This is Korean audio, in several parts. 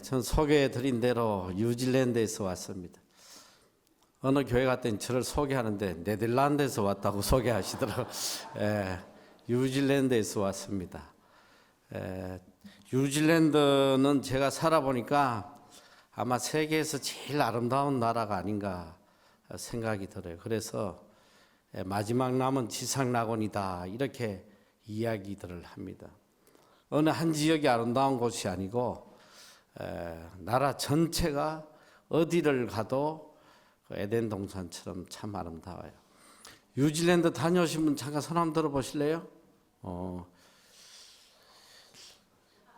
전 소개해드린 대로 뉴질랜드에서 왔습니다. 어느 교회 갔더니 저를 소개하는데 네덜란드에서 왔다고 소개하시더라고요. 뉴질랜드에서 왔습니다. 뉴질랜드는 제가 살아보니까 아마 세계에서 제일 아름다운 나라가 아닌가 생각이 들어요. 그래서 마지막 남은 지상낙원이다 이렇게 이야기들을 합니다. 어느 한 지역이 아름다운 곳이 아니고 나라 전체가 어디를 가도 에덴 동산처럼 참 아름다워요. 뉴질랜드 다녀오신 분 잠깐 손 한번 들어보실래요?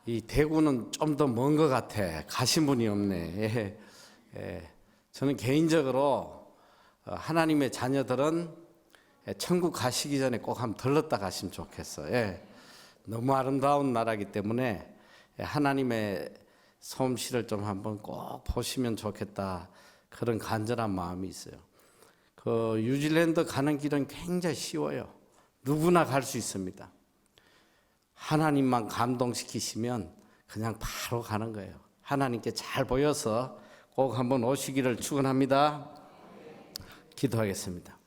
이 대구는 좀 더 먼 것 같아. 가신 분이 없네. 저는 개인적으로 하나님의 자녀들은 천국 가시기 전에 꼭 한번 들렀다 가시면 좋겠어요. 너무 아름다운 나라이기 때문에 하나님의 솜씨를 좀 한번 꼭 보시면 좋겠다. 그런 간절한 마음이 있어요. 그 뉴질랜드 가는 길은 굉장히 쉬워요. 누구나 갈 수 있습니다. 하나님만 감동시키시면 그냥 바로 가는 거예요. 하나님께 잘 보여서 꼭 한번 오시기를 축원합니다. 기도하겠습니다.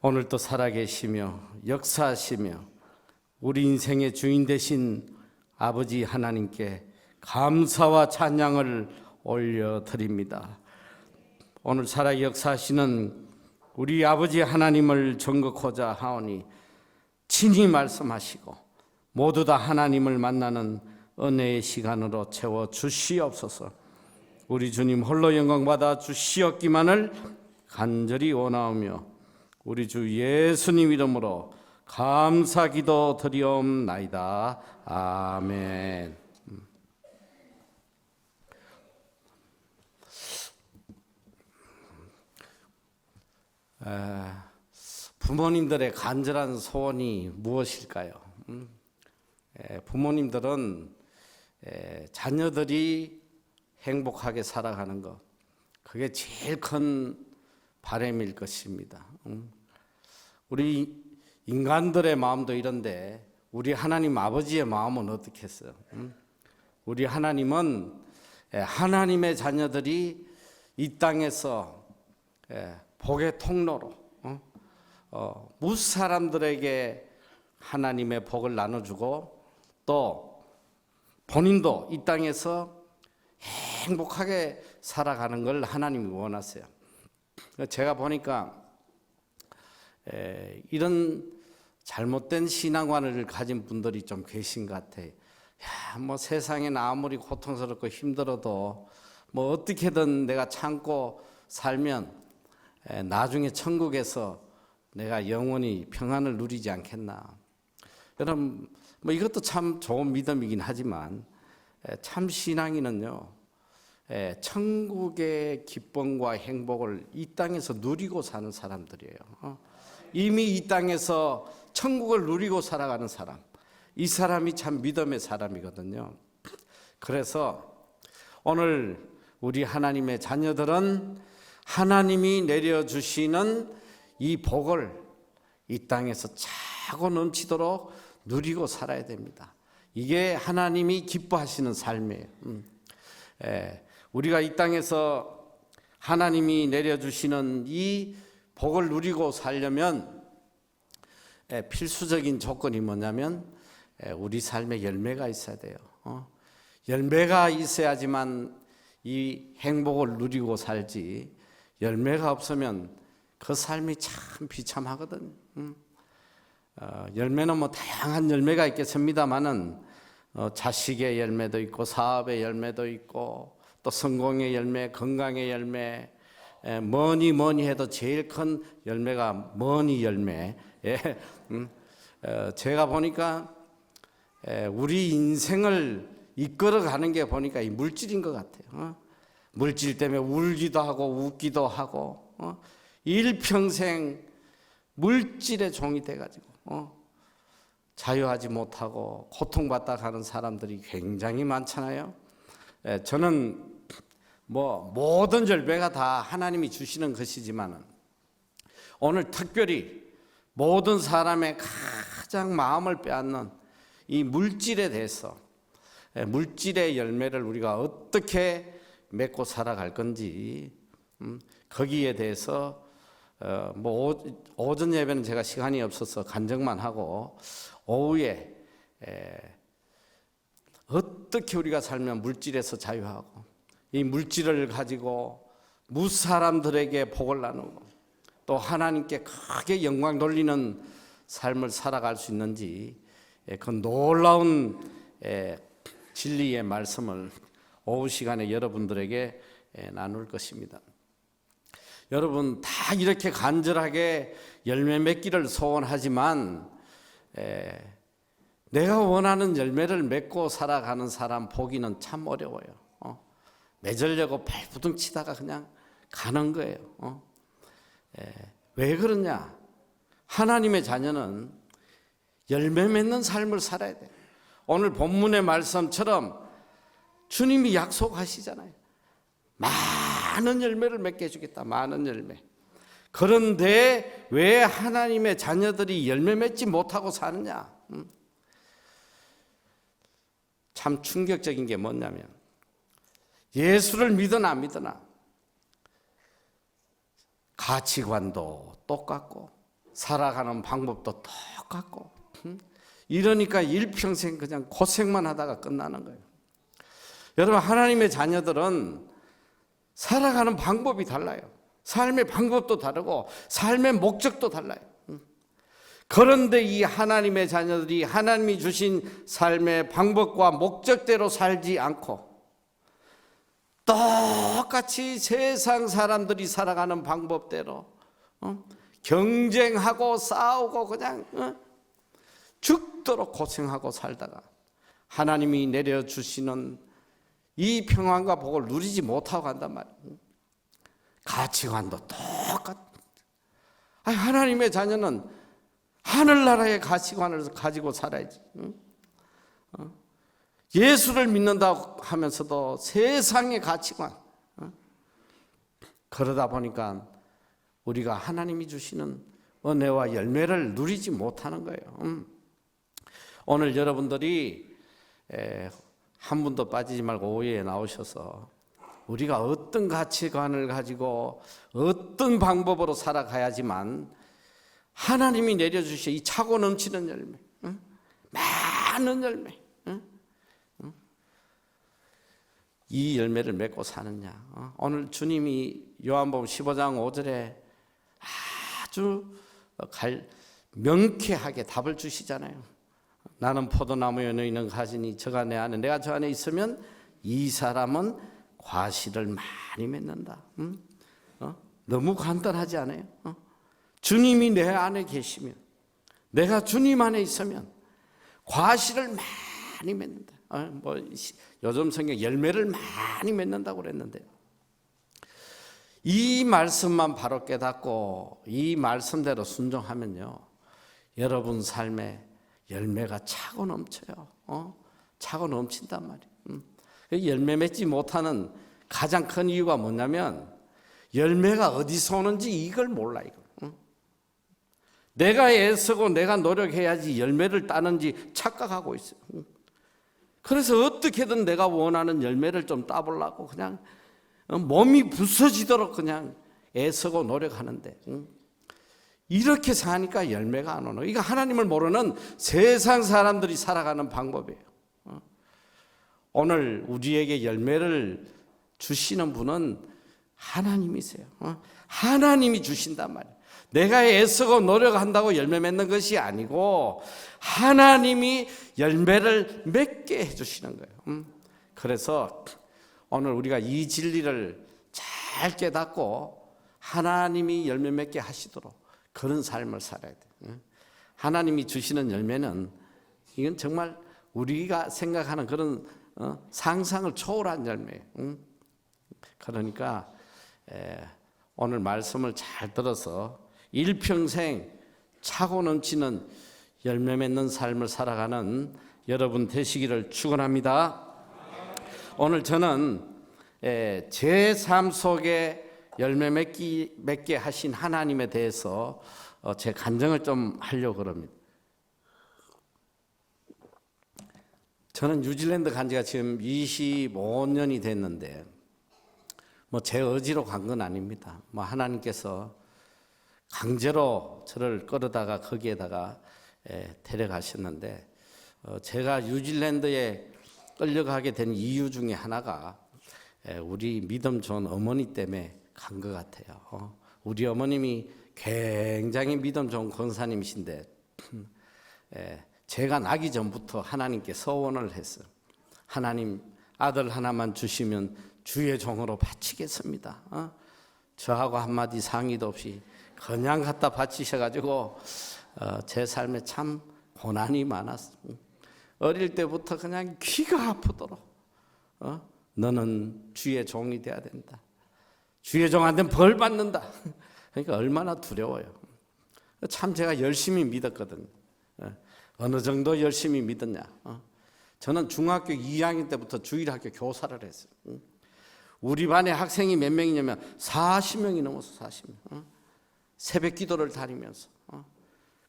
오늘도 살아계시며 역사하시며 우리 인생의 주인 되신 아버지 하나님께 감사와 찬양을 올려드립니다. 오늘 살아 역사하시는 우리 아버지 하나님을 전극하자 하오니 친히 말씀하시고 모두 다 하나님을 만나는 은혜의 시간으로 채워 주시옵소서. 우리 주님 홀로 영광 받아 주시옵기만을 간절히 원하오며 우리 주 예수님 이름으로 감사 기도 드리옵나이다. 아멘. 부모님들의 간절한 소원이 무엇일까요? 부모님들은 자녀들이 행복하게 살아가는 것, 그게 제일 큰 바람일 것입니다. 우리 인간들의 마음도 이런데 우리 하나님 아버지의 마음은 어떻겠어요? 우리 하나님은 하나님의 자녀들이 이 땅에서 복의 통로로 무수 사람들에게 하나님의 복을 나눠주고 또 본인도 이 땅에서 행복하게 살아가는 걸 하나님이 원하세요. 제가 보니까 이런 잘못된 신앙관을 가진 분들이 좀 계신 것 같아요. 뭐 세상에는 아무리 고통스럽고 힘들어도 뭐 어떻게든 내가 참고 살면 나중에 천국에서 내가 영원히 평안을 누리지 않겠나. 여러분 뭐 이것도 참 좋은 믿음이긴 하지만 참 신앙인은요 천국의 기쁨과 행복을 이 땅에서 누리고 사는 사람들이에요. 이미 이 땅에서 천국을 누리고 살아가는 사람, 이 사람이 참 믿음의 사람이거든요. 그래서 오늘 우리 하나님의 자녀들은 하나님이 내려주시는 이 복을 이 땅에서 차고 넘치도록 누리고 살아야 됩니다. 이게 하나님이 기뻐하시는 삶이에요. 우리가 이 땅에서 하나님이 내려주시는 이 복을 누리고 살려면 필수적인 조건이 뭐냐면 우리 삶에 열매가 있어야 돼요. 열매가 있어야지만 이 행복을 누리고 살지 열매가 없으면 그 삶이 참 비참하거든. 열매는 뭐 다양한 열매가 있겠습니다만은 자식의 열매도 있고 사업의 열매도 있고 또 성공의 열매, 건강의 열매, 뭐니 해도 제일 큰 열매가 뭐니 열매. 제가 보니까 우리 인생을 이끌어가는 게 보니까 이 물질인 것 같아요. 물질 때문에 울기도 하고 웃기도 하고 일평생 물질의 종이 돼가지고 자유하지 못하고 고통받다 가는 사람들이 굉장히 많잖아요. 저는 뭐 모든 열매가 다 하나님이 주시는 것이지만 오늘 특별히 모든 사람의 가장 마음을 빼앗는 이 물질에 대해서 물질의 열매를 우리가 어떻게 맺고 살아갈 건지 거기에 대해서 오전 예배는 제가 시간이 없어서 간증만 하고 오후에 어떻게 우리가 살면 물질에서 자유하고 이 물질을 가지고 무사람들에게 복을 나누고 또 하나님께 크게 영광 돌리는 삶을 살아갈 수 있는지 그 놀라운 진리의 말씀을 오후 시간에 여러분들에게 나눌 것입니다. 여러분 다 이렇게 간절하게 열매 맺기를 소원하지만 내가 원하는 열매를 맺고 살아가는 사람 보기는 참 어려워요. 맺으려고 발부둥 치다가 그냥 가는 거예요. 왜 그러냐? 하나님의 자녀는 열매 맺는 삶을 살아야 돼요. 오늘 본문의 말씀처럼 주님이 약속하시잖아요. 많은 열매를 맺게 해주겠다. 많은 열매. 그런데 왜 하나님의 자녀들이 열매 맺지 못하고 사느냐? 참 충격적인 게 뭐냐면 예수를 믿으나 안 믿으나 가치관도 똑같고 살아가는 방법도 똑같고 이러니까 일평생 그냥 고생만 하다가 끝나는 거예요. 여러분 하나님의 자녀들은 살아가는 방법이 달라요. 삶의 방법도 다르고 삶의 목적도 달라요. 그런데 이 하나님의 자녀들이 하나님이 주신 삶의 방법과 목적대로 살지 않고 똑같이 세상 사람들이 살아가는 방법대로 경쟁하고 싸우고 그냥 죽도록 고생하고 살다가 하나님이 내려주시는 이 평안과 복을 누리지 못하고 간단 말이에요. 가치관도 똑같아. 하나님의 자녀는 하늘나라의 가치관을 가지고 살아야지. 예수를 믿는다고 하면서도 세상의 가치관. 그러다 보니까 우리가 하나님이 주시는 은혜와 열매를 누리지 못하는 거예요. 오늘 여러분들이 한 분도 빠지지 말고 오후에 나오셔서 우리가 어떤 가치관을 가지고 어떤 방법으로 살아가야지만 하나님이 내려주신 이 차고 넘치는 열매, 많은 열매, 이 열매를 맺고 사느냐. 오늘 주님이 요한복음 15장 5절에 아주 명쾌하게 답을 주시잖아요. 나는 포도나무에 너희는 가지니 저가 내 안에 내가 저 안에 있으면 이 사람은 과실을 많이 맺는다. 너무 간단하지 않아요? 주님이 내 안에 계시면 내가 주님 안에 있으면 과실을 많이 맺는다. 요즘 성경 열매를 많이 맺는다고 그랬는데 이 말씀만 바로 깨닫고 이 말씀대로 순종하면요 여러분 삶에 열매가 차고 넘쳐요. 차고 넘친단 말이에요. 열매 맺지 못하는 가장 큰 이유가 뭐냐면 열매가 어디서 오는지 이걸 몰라. 이걸. 내가 애쓰고 내가 노력해야지 열매를 따는지 착각하고 있어요. 그래서 어떻게든 내가 원하는 열매를 좀 따보려고 그냥 몸이 부서지도록 그냥 애쓰고 노력하는데 이렇게 사니까 열매가 안 오는. 이거 하나님을 모르는 세상 사람들이 살아가는 방법이에요. 오늘 우리에게 열매를 주시는 분은 하나님이세요. 하나님이 주신단 말이에요. 내가 애쓰고 노력한다고 열매 맺는 것이 아니고 하나님이 열매를 맺게 해주시는 거예요. 그래서 오늘 우리가 이 진리를 잘 깨닫고 하나님이 열매 맺게 하시도록 그런 삶을 살아야 돼요. 하나님이 주시는 열매는 이건 정말 우리가 생각하는 그런 상상을 초월한 열매예요. 그러니까 오늘 말씀을 잘 들어서 일평생 차고 넘치는 열매 맺는 삶을 살아가는 여러분 되시기를 축원합니다. 오늘 저는 제 삶 속에 열매 맺게 하신 하나님에 대해서 제 간증을 좀 하려고 합니다. 저는 뉴질랜드 간 지가 지금 25년이 됐는데 뭐 제 의지로 간 건 아닙니다. 뭐 하나님께서 강제로 저를 끌어다가 거기에다가 데려가셨는데 제가 뉴질랜드에 끌려가게 된 이유 중에 하나가 우리 믿음 좋은 어머니 때문에 간 것 같아요. 우리 어머님이 굉장히 믿음 좋은 권사님이신데 제가 나기 전부터 하나님께 서원을 했어요. 하나님 아들 하나만 주시면 주의 종으로 바치겠습니다. 저하고 한마디 상의도 없이 그냥 갖다 바치셔가지고 제 삶에 참 고난이 많았어요. 어릴 때부터 그냥 귀가 아프도록 너는 주의 종이 돼야 된다. 주의 종한테는 벌 받는다. 그러니까 얼마나 두려워요. 참 제가 열심히 믿었거든요. 어느 정도 열심히 믿었냐. 저는 중학교 2학년 때부터 주일학교 교사를 했어요. 우리 반에 학생이 몇 명이냐면 40명이 넘었어. 40명. 새벽 기도를 다니면서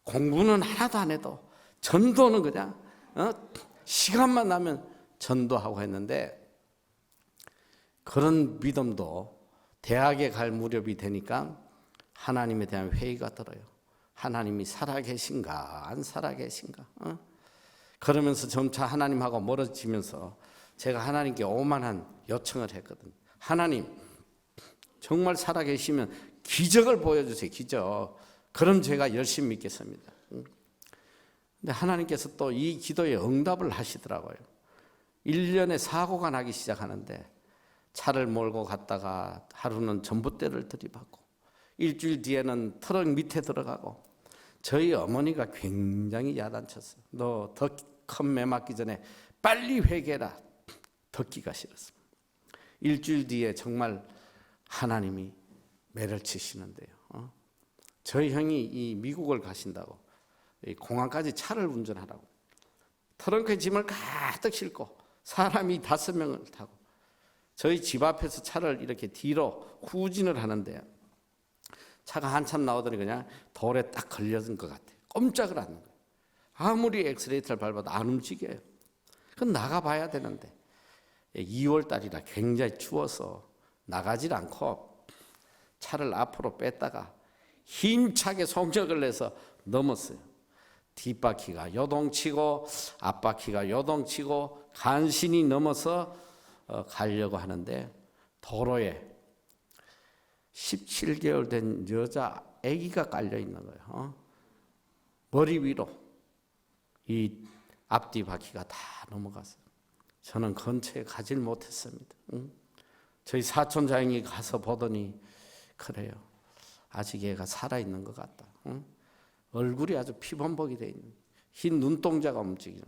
공부는 하나도 안 해도 전도는 그냥 시간만 나면 전도하고 했는데 그런 믿음도 대학에 갈 무렵이 되니까 하나님에 대한 회의가 들어요. 하나님이 살아계신가 안 살아계신가. 그러면서 점차 하나님하고 멀어지면서 제가 하나님께 오만한 요청을 했거든요. 하나님 정말 살아계시면 기적을 보여주세요. 기적. 그럼 제가 열심히 믿겠습니다. 근데 하나님께서 또 이 기도에 응답을 하시더라고요. 1년에 사고가 나기 시작하는데 차를 몰고 갔다가 하루는 전봇대를 들이받고 일주일 뒤에는 트럭 밑에 들어가고 저희 어머니가 굉장히 야단쳤어요. 너 더 큰 매 맞기 전에 빨리 회개라. 듣기가 싫었습니다. 일주일 뒤에 정말 하나님이 매를 치시는데요. 저희 형이 이 미국을 가신다고 공항까지 차를 운전하라고 트렁크에 짐을 가득 싣고 사람이 5명을 타고 저희 집 앞에서 차를 이렇게 뒤로 후진을 하는데 차가 한참 나오더니 그냥 돌에 딱 걸려진 것 같아요. 꼼짝을 않는 거예요. 아무리 엑스레이터를 밟아도 안 움직여요. 그건 나가봐야 되는데 2월 달이라 굉장히 추워서 나가질 않고 차를 앞으로 뺐다가 힘차게 속력을 내서 넘었어요. 뒷바퀴가 요동치고 앞바퀴가 요동치고 간신히 넘어서 가려고 하는데 도로에 17개월 된 여자 아기가 깔려 있는 거예요. 머리 위로 이 앞뒤 바퀴가 다 넘어갔어요. 저는 근처에 가질 못했습니다. 저희 사촌 자형이 가서 보더니 그래요. 아직 얘가 살아있는 것 같다. 얼굴이 아주 피범벅이 돼 있는 흰 눈동자가 움직이는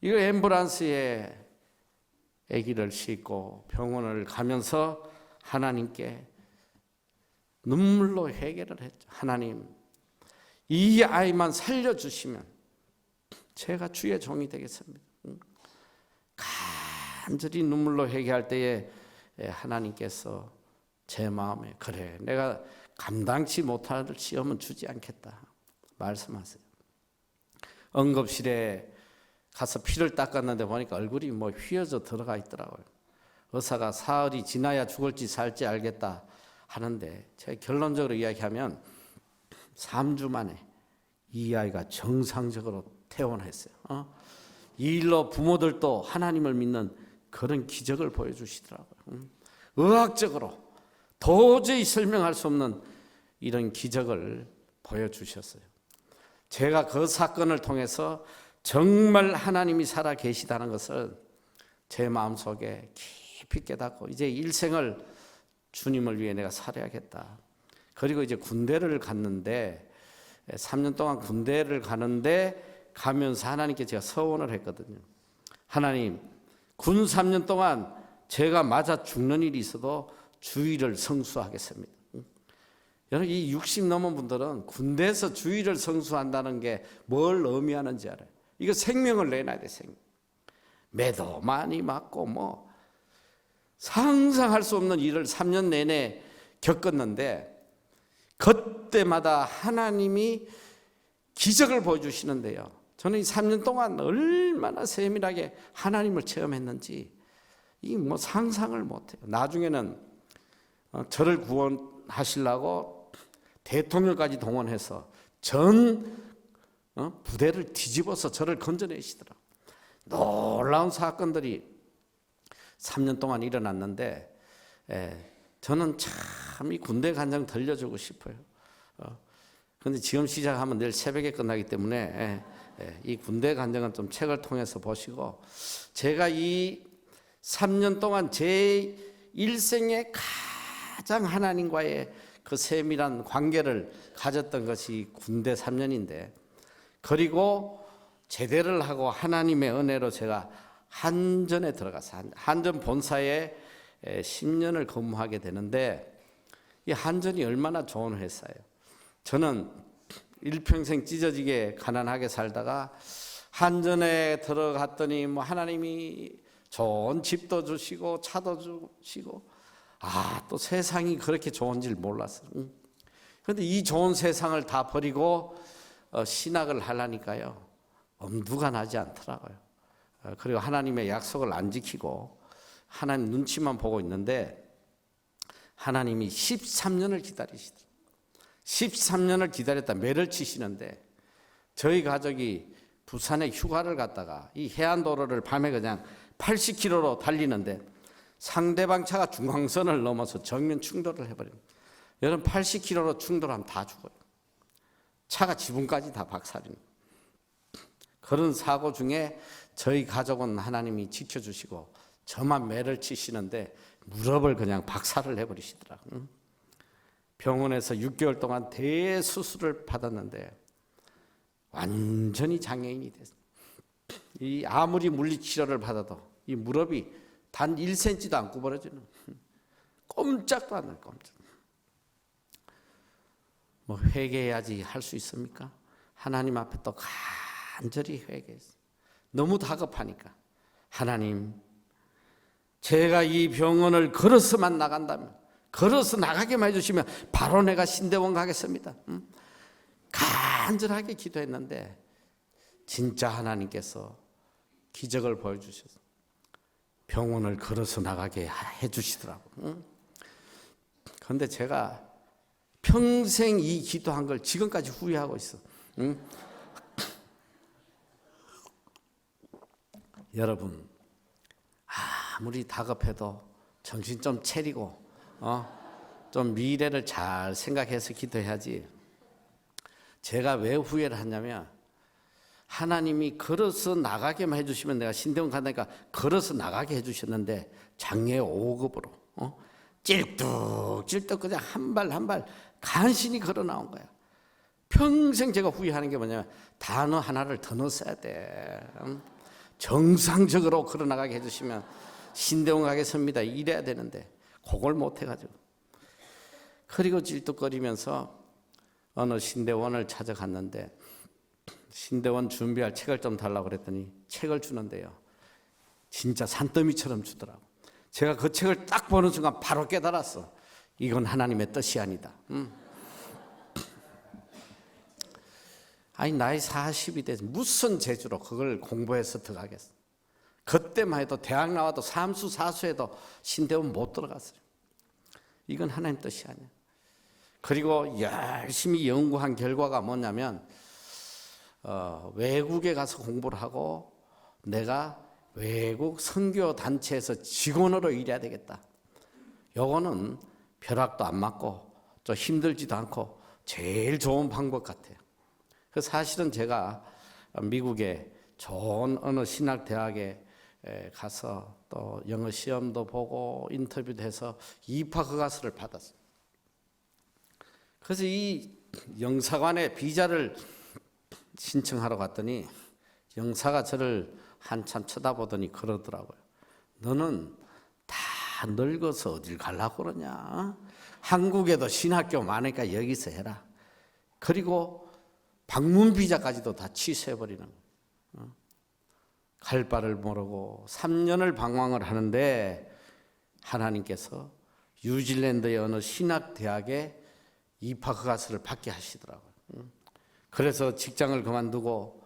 이거 앰뷸런스에 아기를 싣고 병원을 가면서 하나님께 눈물로 회개를 했죠. 하나님 이 아이만 살려주시면 제가 주의 종이 되겠습니다. 간절히 눈물로 회개할 때에 하나님께서 제 마음에 그래 내가 감당치 못할 시험은 주지 않겠다 말씀하세요. 응급실에 가서 피를 닦았는데 보니까 얼굴이 뭐 휘어져 들어가 있더라고요. 의사가 사흘이 지나야 죽을지 살지 알겠다 하는데 제가 결론적으로 이야기하면 3주 만에 이 아이가 정상적으로 퇴원했어요. 이 일로 부모들도 하나님을 믿는 그런 기적을 보여주시더라고요. 의학적으로 도저히 설명할 수 없는 이런 기적을 보여주셨어요. 제가 그 사건을 통해서 정말 하나님이 살아 계시다는 것을 제 마음속에 깊이 깨닫고 이제 일생을 주님을 위해 내가 살아야겠다. 그리고 이제 군대를 갔는데 3년 동안 군대를 가는데 가면서 하나님께 제가 서원을 했거든요. 하나님, 군 3년 동안 제가 맞아 죽는 일이 있어도 주의를 성수하겠습니다. 여러분 이 60 넘은 분들은 군대에서 주의를 성수한다는 게 뭘 의미하는지 알아요. 이거 생명을 내놔야 돼. 생명. 매도 많이 맞고 뭐 상상할 수 없는 일을 3년 내내 겪었는데 그때마다 하나님이 기적을 보여주시는데요. 저는 이 3년 동안 얼마나 세밀하게 하나님을 체험했는지 이 뭐 상상을 못해요. 나중에는 저를 구원하시려고 대통령까지 동원해서 전 부대를 뒤집어서 저를 건져내시더라고요. 놀라운 사건들이 3년 동안 일어났는데 저는 참 이 군대 간장 들려주고 싶어요. 그런데 지금 시작하면 내일 새벽에 끝나기 때문에 이 군대 간장은 좀 책을 통해서 보시고, 제가 이 3년 동안 제 일생에 가장 하나님과의 그 세밀한 관계를 가졌던 것이 군대 3년인데, 그리고 제대를 하고 하나님의 은혜로 제가 한전에 들어가서 한전 본사에 10년을 근무하게 되는데, 이 한전이 얼마나 좋은 회사예요. 저는 일평생 찢어지게 가난하게 살다가 한전에 들어갔더니 뭐 하나님이 좋은 집도 주시고 차도 주시고, 또 세상이 그렇게 좋은 줄 몰랐어요. 그런데 이 좋은 세상을 다 버리고 신학을 하려니까요, 엄두가 나지 않더라고요. 그리고 하나님의 약속을 안 지키고 하나님 눈치만 보고 있는데, 하나님이 13년을 기다리시더라고요. 13년을 기다렸다 매를 치시는데, 저희 가족이 부산에 휴가를 갔다가 이 해안도로를 밤에 그냥 80km로 달리는데 상대방 차가 중앙선을 넘어서 정면 충돌을 해버립니다. 여러분, 80km로 충돌하면 다 죽어요. 차가 지붕까지 다 박살입니다. 그런 사고 중에 저희 가족은 하나님이 지켜주시고 저만 매를 치시는데 무릎을 그냥 박살을 해버리시더라고요. 병원에서 6개월 동안 대수술을 받았는데 완전히 장애인이 됐어요. 이 아무리 물리치료를 받아도 이 무릎이 단 1cm도 안 구부러지는, 꼼짝도 안 할 꼼짝. 뭐 회개해야지 할 수 있습니까? 하나님 앞에 또 간절히 회개했어요. 너무 다급하니까, 하나님, 제가 이 병원을 걸어서만 나간다면, 걸어서 나가게만 해주시면 바로 내가 신대원 가겠습니다. 간절하게 기도했는데 진짜 하나님께서 기적을 보여주셔서 병원을 걸어서 나가게 해주시더라고요. 그런데 제가 평생 이 기도한 걸 지금까지 후회하고 있어. 여러분, 아무리 다급해도 정신 좀 차리고 좀 미래를 잘 생각해서 기도해야지. 제가 왜 후회를 하냐면, 하나님이 걸어서 나가게만 해주시면 내가 신대원 간다니까 걸어서 나가게 해주셨는데 장애 5급으로 찔뚝찔뚝 그냥 한 발 한 발 간신히 걸어 나온 거야. 평생 제가 후회하는 게 뭐냐면, 단어 하나를 더 넣었어야 돼. 정상적으로 걸어 나가게 해주시면 신대원 가겠습니다 이래야 되는데 그걸 못 해가지고, 그리고 찔뚝거리면서 어느 신대원을 찾아갔는데 신대원 준비할 책을 좀 달라고 그랬더니 책을 주는데요, 진짜 산더미처럼 주더라고. 제가 그 책을 딱 보는 순간 바로 깨달았어. 이건 하나님의 뜻이 아니다. 아니, 나이 40이 돼서 무슨 재주로 그걸 공부해서 들어가겠어. 그때만 해도 대학 나와도 삼수 사수해도 신대원 못 들어갔어요. 이건 하나님 뜻이 아니야. 그리고 열심히 연구한 결과가 뭐냐면, 외국에 가서 공부를 하고 내가 외국 선교 단체에서 직원으로 일해야 되겠다. 요거는 벼락도 안 맞고 좀 힘들지도 않고 제일 좋은 방법 같아요. 그래서 사실은 제가 미국에 좋은 어느 신학대학에 가서 또 영어 시험도 보고 인터뷰도 해서 입학허가서를 받았어요. 그래서 이 영사관에 비자를 신청하러 갔더니 영사가 저를 한참 쳐다보더니 그러더라고요. 너는 다 늙어서 어딜 가려고 그러냐? 한국에도 신학교 많으니까 여기서 해라. 그리고 방문 비자까지도 다 취소해버리는 거예요. 갈 바를 모르고 3년을 방황을 하는데 하나님께서 뉴질랜드의 어느 신학대학에 입학허가서를 받게 하시더라고요. 그래서 직장을 그만두고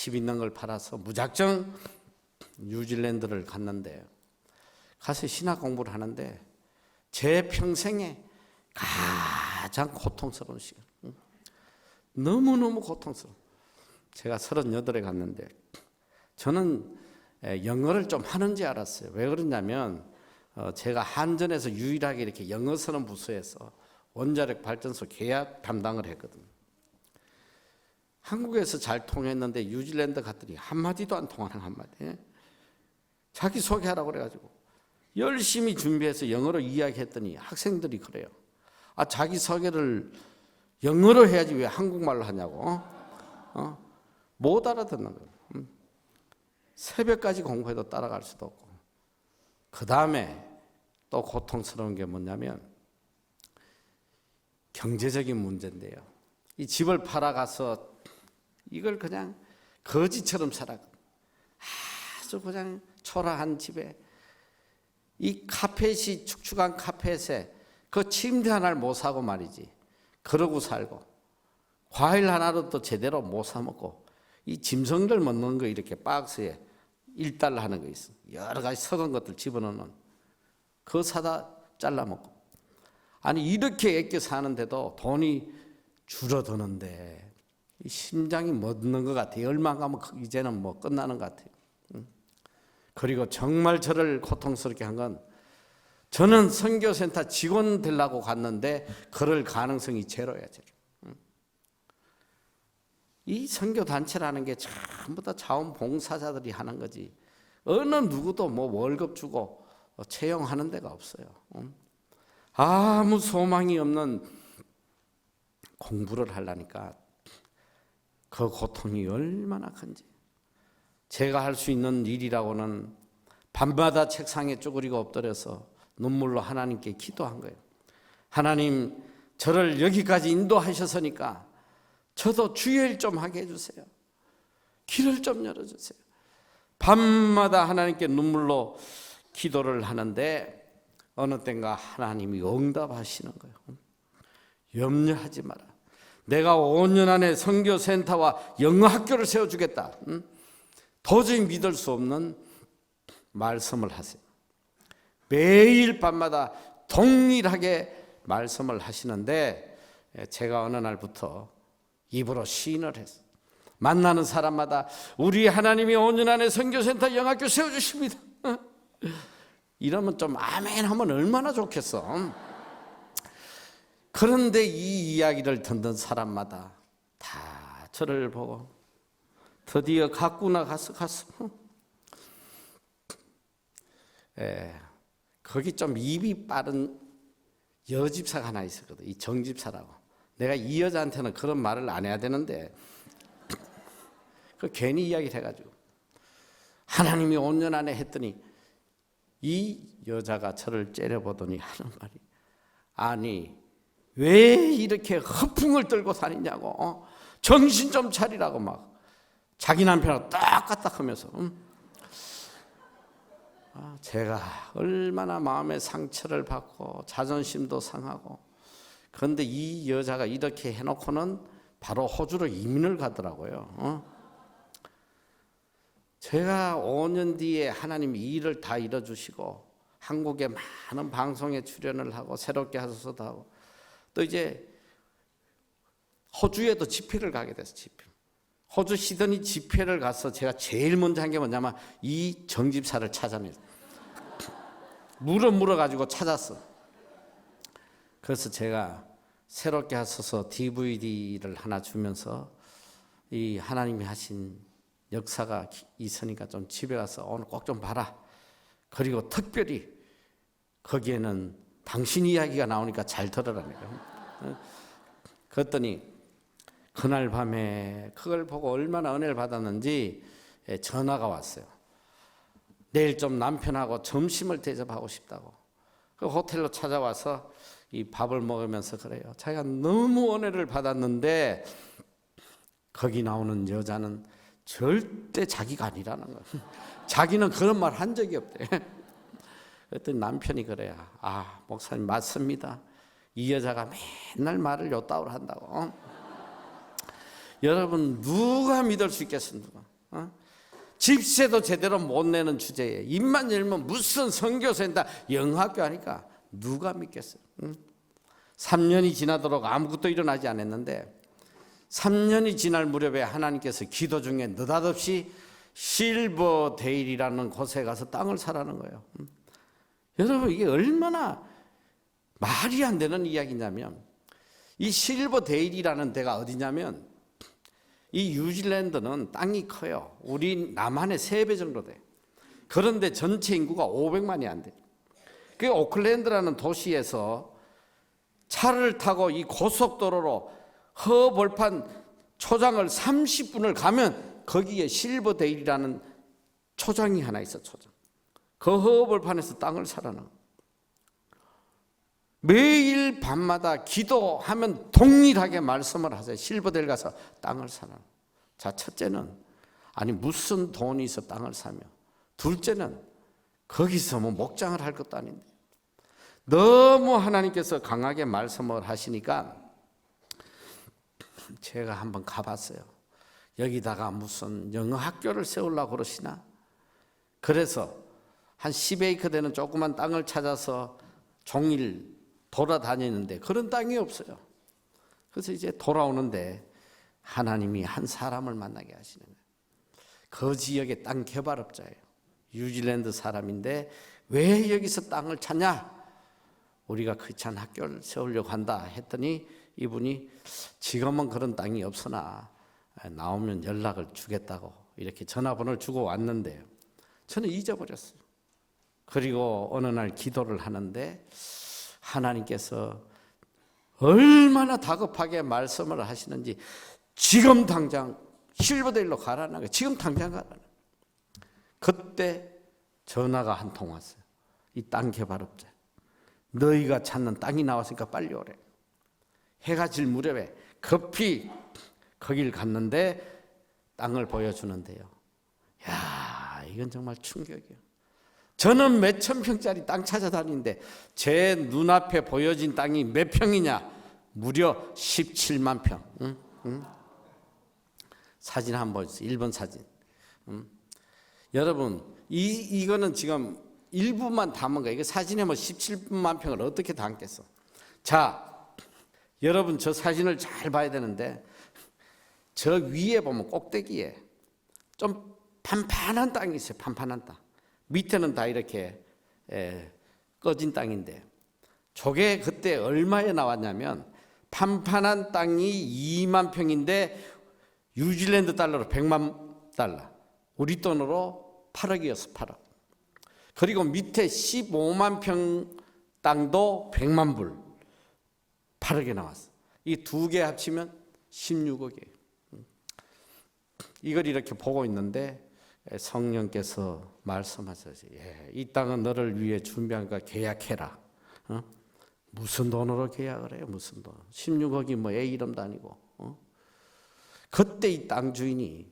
집 있는 걸 팔아서 무작정 뉴질랜드를 갔는데 가서 신학 공부를 하는데 제 평생에 가장 고통스러운 시간. 너무너무 고통스러워. 제가 38에 갔는데 저는 영어를 좀 하는지 알았어요. 왜 그러냐면 제가 한전에서 유일하게 이렇게 영어 쓰는 부서에서 원자력 발전소 계약 담당을 했거든요. 한국에서 잘 통했는데 뉴질랜드 갔더니 한마디도 안 통하는 한마디. 자기 소개하라고 그래가지고 열심히 준비해서 영어로 이야기했더니 학생들이 그래요. 아, 자기 소개를 영어로 해야지 왜 한국말로 하냐고. 못 알아듣는 거예요. 새벽까지 공부해도 따라갈 수도 없고. 그 다음에 또 고통스러운 게 뭐냐면 경제적인 문제인데요. 이 집을 팔아가서 이걸 그냥 거지처럼 살아가. 아주 그냥 초라한 집에 이 카펫이 축축한 카펫에 그 침대 하나를 못 사고 말이지. 그러고 살고 과일 하나도 제대로 못 사 먹고 이 짐승들 먹는 거 이렇게 박스에 1달러 하는 거 있어. 여러 가지 썩은 것들 집어넣는 그거 사다 잘라 먹고. 아니 이렇게 애껴 사는데도 돈이 줄어드는데 이 심장이 멎는 것 같아요. 얼마 가면 이제는 뭐 끝나는 것 같아요. 그리고 정말 저를 고통스럽게 한 건 저는 선교센터 직원 되려고 갔는데 그럴 가능성이 제로야, 제로. 이 선교단체라는 게 전부 다 자원봉사자들이 하는 거지 어느 누구도 뭐 월급 주고 채용하는 데가 없어요. 아무 소망이 없는 공부를 하려니까 그 고통이 얼마나 큰지. 제가 할 수 있는 일이라고는 밤마다 책상에 쭈그리고 엎드려서 눈물로 하나님께 기도한 거예요. 하나님, 저를 여기까지 인도하셨으니까 저도 주의 일 좀 하게 해주세요. 길을 좀 열어주세요. 밤마다 하나님께 눈물로 기도를 하는데 어느 땐가 하나님이 응답하시는 거예요. 염려하지 마라. 내가 5년 안에 선교센터와 영어학교를 세워주겠다. 도저히 믿을 수 없는 말씀을 하세요. 매일 밤마다 동일하게 말씀을 하시는데 제가 어느 날부터 입으로 시인을 했어요. 만나는 사람마다 우리 하나님이 5년 안에 선교센터 영학교 세워주십니다. 이러면 좀 아멘 하면 얼마나 좋겠어. 그런데 이 이야기를 듣는 사람마다 다 저를 보고 드디어 갔구나 갔어. 거기 좀 입이 빠른 여집사가 하나 있었거든. 이 정집사라고. 내가 이 여자한테는 그런 말을 안 해야 되는데 그 괜히 이야기를 해가지고 하나님이 5년 안에 했더니 이 여자가 저를 째려보더니 하는 말이 아니 왜 이렇게 허풍을 떨고 다니냐고 정신 좀 차리라고 막 자기 남편하고 똑같다 하면서 제가 얼마나 마음의 상처를 받고 자존심도 상하고 그런데 이 여자가 이렇게 해놓고는 바로 호주로 이민을 가더라고요. 제가 5년 뒤에 하나님이 이 일을 다 이뤄주시고 한국에 많은 방송에 출연을 하고 새롭게 하소서도 하고 또 이제 호주에도 집회를 가게 됐어요. 집회. 호주 시드니 집회를 가서 제가 제일 먼저 한 게 뭐냐면 이 정집사를 찾아냈어요. 물어가지고 찾았어. 그래서 제가 새롭게 하소서 DVD를 하나 주면서 이 하나님이 하신 역사가 있으니까 좀 집에 가서 오늘 꼭 좀 봐라. 그리고 특별히 거기에는 당신 이야기가 나오니까 잘 들으라니까. 그랬더니 그날 밤에 그걸 보고 얼마나 은혜를 받았는지 전화가 왔어요. 내일 좀 남편하고 점심을 대접하고 싶다고. 그 호텔로 찾아와서 이 밥을 먹으면서 그래요. 자기가 너무 은혜를 받았는데 거기 나오는 여자는 절대 자기가 아니라는 거예요. 자기는 그런 말 한 적이 없대. 그랬더니 남편이 그래요. 아, 목사님 맞습니다. 이 여자가 맨날 말을 요따위로 한다고. 여러분 누가 믿을 수 있겠습니까? 집세도 제대로 못 내는 주제에 입만 열면 무슨 선교센터 영학교 하니까 누가 믿겠어요? 3년이 지나도록 아무것도 일어나지 않았는데 3년이 지날 무렵에 하나님께서 기도 중에 느닷없이 실버데일이라는 곳에 가서 땅을 사라는 거예요. 여러분 이게 얼마나 말이 안 되는 이야기냐면 이 실버데일이라는 데가 어디냐면 이 뉴질랜드는 땅이 커요. 우리 남한의 3배 정도 돼. 그런데 전체 인구가 500만이 안 돼. 그 오클랜드라는 도시에서 차를 타고 이 고속도로로 허벌판 초장을 30분을 가면 거기에 실버데일이라는 초장이 하나 있어. 초장. 그 허벌판에서 땅을 사라는 매일 밤마다 기도하면 동일하게 말씀을 하세요. 실버데일 가서 땅을 사라. 자, 첫째는 아니 무슨 돈이 있어 땅을 사며, 둘째는 거기서 뭐 목장을 할 것도 아닌데 너무 하나님께서 강하게 말씀을 하시니까 제가 한번 가봤어요. 여기다가 무슨 영어 학교를 세우려고 그러시나? 그래서 한 10에이커 되는 조그만 땅을 찾아서 종일 돌아다니는데 그런 땅이 없어요. 그래서 이제 돌아오는데 하나님이 한 사람을 만나게 하시는 거예요. 그 지역의 땅 개발업자예요. 뉴질랜드 사람인데 왜 여기서 땅을 찾냐? 우리가 크리스찬 학교를 세우려고 한다 했더니 이분이 지금은 그런 땅이 없으나 나오면 연락을 주겠다고 이렇게 전화번호를 주고 왔는데 저는 잊어버렸어요. 그리고 어느 날 기도를 하는데 하나님께서 얼마나 다급하게 말씀을 하시는지 지금 당장 실버데일로 가라는 거예요. 지금 당장 가라는 거예요. 그때 전화가 한 통 왔어요. 이 땅 개발업자. 너희가 찾는 땅이 나왔으니까 빨리 오래. 해가 질 무렵에 급히 거길 갔는데 땅을 보여주는데요. 야, 이건 정말 충격이에요. 저는 몇천 평짜리 땅 찾아다니는데 제 눈앞에 보여진 땅이 몇 평이냐? 무려 17만 평. 사진 한번 보세요. 1번 사진. 여러분 이거는 지금 일부만 담은 거예요. 이거 사진에 뭐 17만 평을 어떻게 담겠어? 자, 여러분 저 사진을 잘 봐야 되는데 저 위에 보면 꼭대기에 좀 판판한 땅이 있어요. 판판한 땅. 밑에는 다 이렇게 꺼진 땅인데 저게 그때 얼마에 나왔냐면 판판한 땅이 2만 평인데 뉴질랜드 달러로 100만 달러. 우리 돈으로 8억이었어. 8억. 그리고 밑에 15만 평 땅도 100만 불. 8억에 나왔어. 이 두 개 합치면 16억이에요. 이걸 이렇게 보고 있는데 성령께서 말씀하셔서 이 땅은 너를 위해 준비한가 계약해라. 무슨 돈으로 계약을 해요? 무슨 돈? 16억이 뭐 애 이름도 아니고. 그때 이 땅 주인이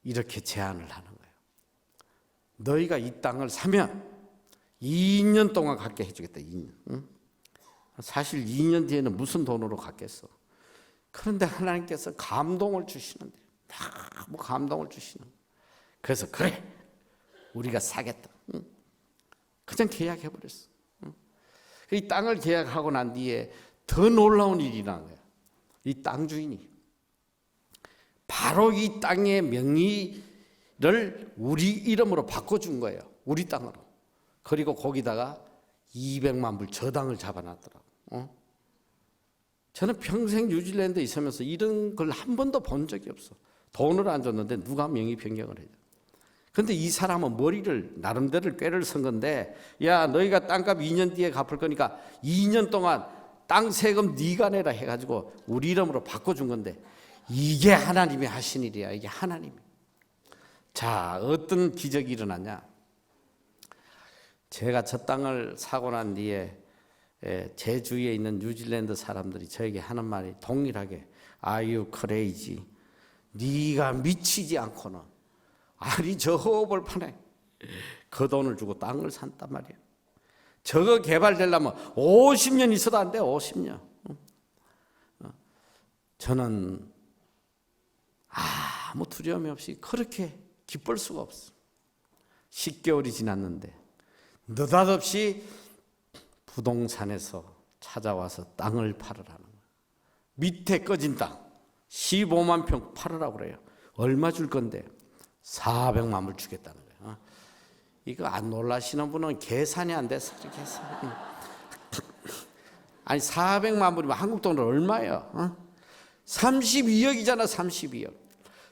이렇게 제안을 하는 거예요. 너희가 이 땅을 사면 2년 동안 갖게 해주겠다. 2년. 사실 2년 뒤에는 무슨 돈으로 갖겠어. 그런데 하나님께서 감동을 주시는데 너무 감동을 주시는 거예요. 그래서 그래 우리가 사겠다. 그냥 계약해버렸어. 이 땅을 계약하고 난 뒤에 더 놀라운 일이 일어난 거예요. 이 땅 주인이 바로 이 땅의 명의를 우리 이름으로 바꿔준 거예요. 우리 땅으로. 그리고 거기다가 200만 불 저당을 잡아놨더라고. 저는 평생 뉴질랜드에 있으면서 이런 걸 한 번도 본 적이 없어. 돈을 안 줬는데 누가 명의 변경을 해요. 그런데 이 사람은 머리를 나름대로 꾀를 쓴 건데 야 너희가 땅값 2년 뒤에 갚을 거니까 2년 동안 땅 세금 네가 내라 해가지고 우리 이름으로 바꿔준 건데 이게 하나님이 하신 일이야. 이게 하나님이. 자, 어떤 기적이 일어났냐? 제가 저 땅을 사고 난 뒤에 제 주위에 있는 뉴질랜드 사람들이 저에게 하는 말이 동일하게 Are you crazy? 네가 미치지 않고는 아니 저 허벌판에 그 돈을 주고 땅을 산단 말이에요. 저거 개발되려면 50년 있어도 안 돼. 50년. 저는 아무 두려움이 없이 그렇게 기쁠 수가 없어. 10개월이 지났는데 느닷없이 부동산에서 찾아와서 땅을 팔으라는 거예요. 밑에 꺼진 땅 15만 평 팔으라고 그래요. 얼마 줄 건데? 400만 불 주겠다는 거예요. 이거 안 놀라시는 분은 계산이 안 돼서 그렇게 해서. 아니 400만 불이면 한국 돈으로 얼마예요? 32억이잖아. 32억.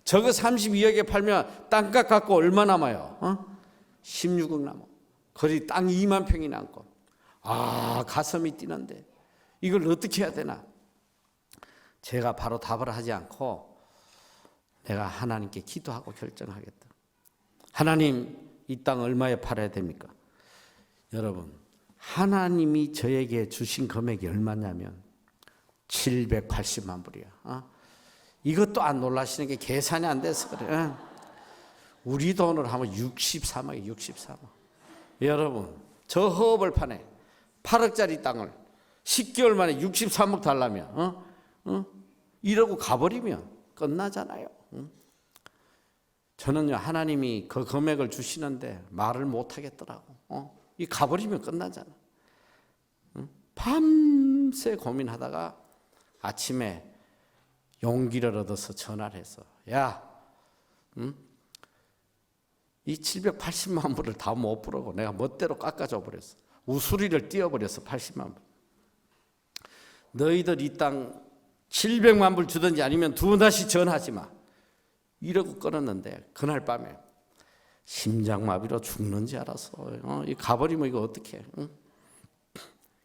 저거 32억에 팔면 땅값 갖고 얼마 남아요? 16억 남아. 거기 땅 2만 평이 남고. 가슴이 뛰는데 이걸 어떻게 해야 되나? 제가 바로 답을 하지 않고 내가 하나님께 기도하고 결정하겠다. 하나님, 이 땅 얼마에 팔아야 됩니까? 여러분, 하나님이 저에게 주신 금액이 얼마냐면 780만 불이야. 이것도 안 놀라시는 게 계산이 안 돼서 그래. 우리 돈으로 하면 63억이 63억. 여러분, 저 허벌판에 8억짜리 땅을 10개월 만에 63억 달라면 이러고 가버리면 끝나잖아요. 저는요, 하나님이 그 금액을 주시는데 말을 못 하겠더라고. 이 가버리면 끝나잖아. 밤새 고민하다가 아침에 용기를 얻어서 전화를 해서, 야, 이 780만 불을 다 못 부르고 내가 멋대로 깎아줘 버렸어. 우수리를 띄워버렸어. 80만 불. 너희들 이 땅 700만 불 주든지 아니면 두 다시 전하지 마. 이러고 끊었는데 그날 밤에 심장마비로 죽는지 알았어. 이 가버리면 이거 어떡해.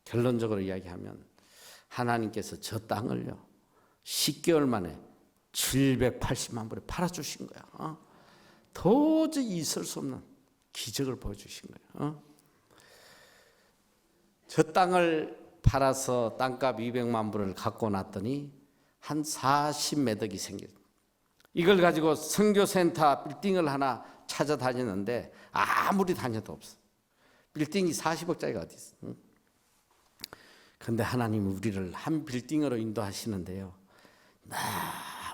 결론적으로 이야기하면 하나님께서 저 땅을요 10개월 만에 780만 불에 팔아주신 거야. 도저히 있을 수 없는 기적을 보여주신 거예요. 저 땅을 팔아서 땅값 200만 불을 갖고 났더니 한 40매덕이 생겼어요. 이걸 가지고 선교센터 빌딩을 하나 찾아다녔는데 아무리 다녀도 없어. 빌딩이 40억짜리가 어디 있어. 그런데 하나님 우리를 한 빌딩으로 인도하시는데요.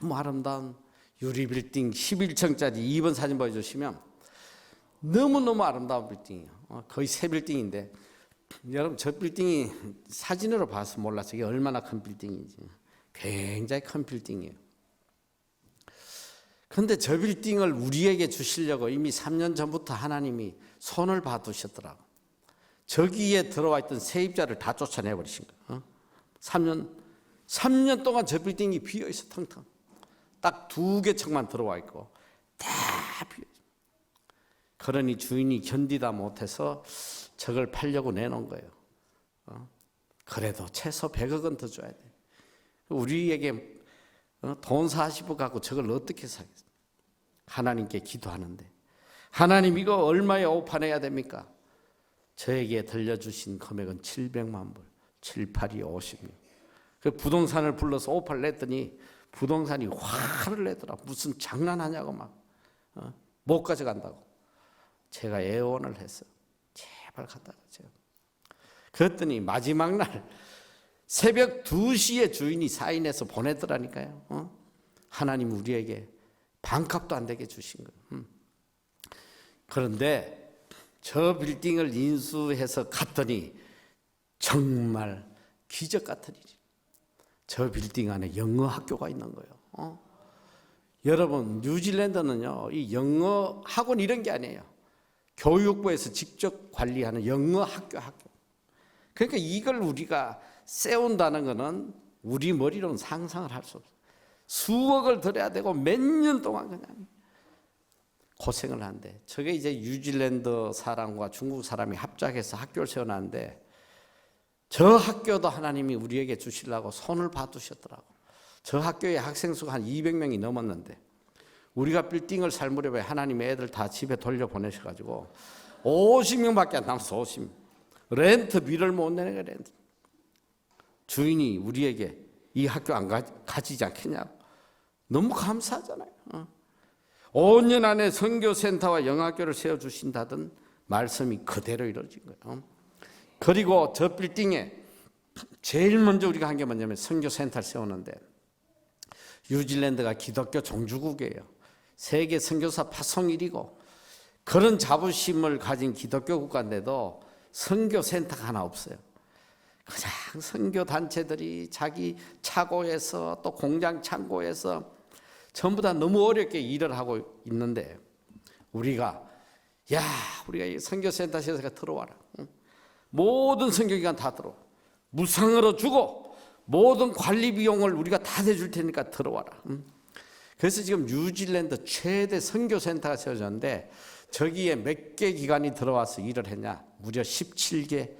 너무 아름다운 유리 빌딩 11층짜리 2번 사진 보여주시면 너무너무 아름다운 빌딩이에요. 거의 새 빌딩인데 여러분 저 빌딩이 사진으로 봐서 몰라서 이게 얼마나 큰 빌딩인지. 굉장히 큰 빌딩이에요. 그런데 저 빌딩을 우리에게 주시려고 이미 3년 전부터 하나님이 손을 봐두셨더라고. 저기에 들어와 있던 세입자를 다 쫓아내버리신 거예요. 3년 동안 저 빌딩이 비어있어 텅텅. 딱 2개 층만 들어와 있고 다 비어있어. 그러니 주인이 견디다 못해서 저걸 팔려고 내놓은 거예요. 그래도 최소 100억은 더 줘야 돼. 우리에게 돈 40억 갖고 저걸 어떻게 사겠어? 하나님께 기도하는데 하나님 이거 얼마에 오판해야 됩니까? 저에게 들려주신 금액은 700만 불, 7, 8이 50명. 그 부동산을 불러서 오판을 냈더니 부동산이 화를 내더라. 무슨 장난하냐고 막 못 가져간다고. 제가 애원을 했어요. 제발 갖다 주세요. 그랬더니 마지막 날 새벽 2시에 주인이 사인해서 보내더라니까요. 하나님 우리에게 반값도 안 되게 주신 거예요. 그런데 저 빌딩을 인수해서 갔더니 정말 기적 같은 일이. 저 빌딩 안에 영어 학교가 있는 거예요. 여러분 뉴질랜드는요 이 영어 학원 이런 게 아니에요. 교육부에서 직접 관리하는 영어 학교. 그러니까 이걸 우리가 세운다는 것은 우리 머리로는 상상을 할 수 없어요. 수억을 들여야 되고 몇 년 동안 그냥 고생을 하는데 저게 이제 뉴질랜드 사람과 중국 사람이 합작해서 학교를 세워놨는데 저 학교도 하나님이 우리에게 주시려고 손을 봐두셨더라고. 저 학교에 학생 수가 한 200명이 넘었는데 우리가 빌딩을 살 무렵에 하나님 애들 다 집에 돌려보내셔가지고 50명밖에 안 남았어. 50명. 렌트비를 못 내는 거야. 렌트. 주인이 우리에게 이 학교 안 가지지 않겠냐고. 너무 감사하잖아요. 5년 안에 선교센터와 영학교를 세워주신다던 말씀이 그대로 이루어진 거예요. 그리고 저 빌딩에 제일 먼저 우리가 한 게 뭐냐면 선교센터를 세우는데 뉴질랜드가 기독교 종주국이에요. 세계 선교사 파송일이고 그런 자부심을 가진 기독교 국가인데도 선교센터가 하나 없어요. 그냥 선교단체들이 자기 차고에서 또 공장 창고에서 전부 다 너무 어렵게 일을 하고 있는데 우리가 이 선교센터에서 들어와라. 모든 선교기관 다 들어와. 무상으로 주고 모든 관리 비용을 우리가 다 내줄 테니까 들어와라. 그래서 지금 뉴질랜드 최대 선교센터가 세워졌는데 저기에 몇 개 기관이 들어와서 일을 했냐? 무려 17개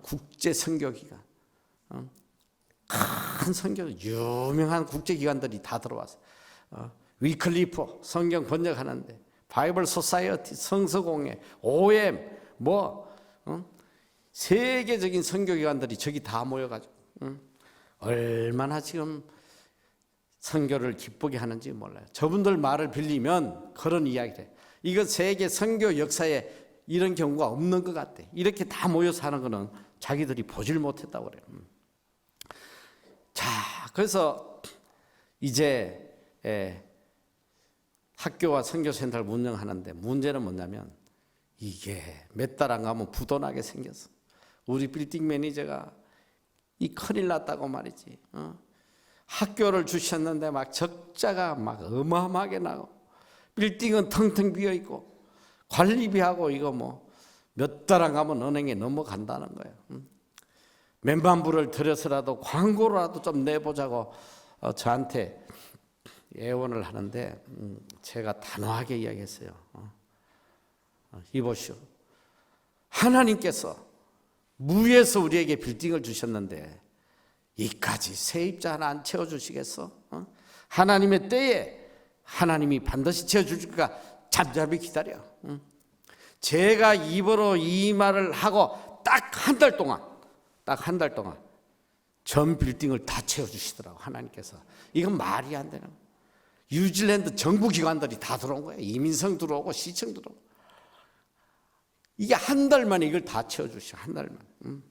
국제 선교기관, 큰 선교 유명한 국제기관들이 다 들어와서 위클리프 성경 번역하는데 바이블 소사이어티 성서공회 OM 세계적인 선교기관들이 저기 다 모여가지고 얼마나 지금 선교를 기쁘게 하는지 몰라요. 저분들 말을 빌리면 그런 이야기를 해요. 이거 세계 선교 역사에 이런 경우가 없는 것 같아. 이렇게 다 모여서 하는 거는 자기들이 보질 못했다고 그래요. 자, 그래서 이제 학교와 선교센터를 운영하는데 문제는 뭐냐면 이게 몇 달 안 가면 부도나게 생겼어. 우리 빌딩 매니저가 이 큰일 났다고 말이지. 학교를 주셨는데 막 적자가 막 어마어마하게 나고 빌딩은 텅텅 비어 있고 관리비하고 이거 뭐 몇 달 안 가면 은행에 넘어간다는 거예요. 몇만 불을 들여서라도 광고라도 좀 내보자고 저한테 예언을 하는데 제가 단호하게 이야기했어요. 이보시오. 하나님께서 무에서 우리에게 빌딩을 주셨는데 이까지 세입자 하나 안 채워주시겠어? 하나님의 때에 하나님이 반드시 채워주실까 잠잠히 기다려. 제가 입으로 이 말을 하고 딱 한 달 동안 전 빌딩을 다 채워주시더라고 하나님께서. 이건 말이 안 되는 거예요. 뉴질랜드 정부 기관들이 다 들어온 거예요. 이민성 들어오고 시청 들어오고. 이게 한 달 만에 이걸 다 채워주셔. 한 달 만에.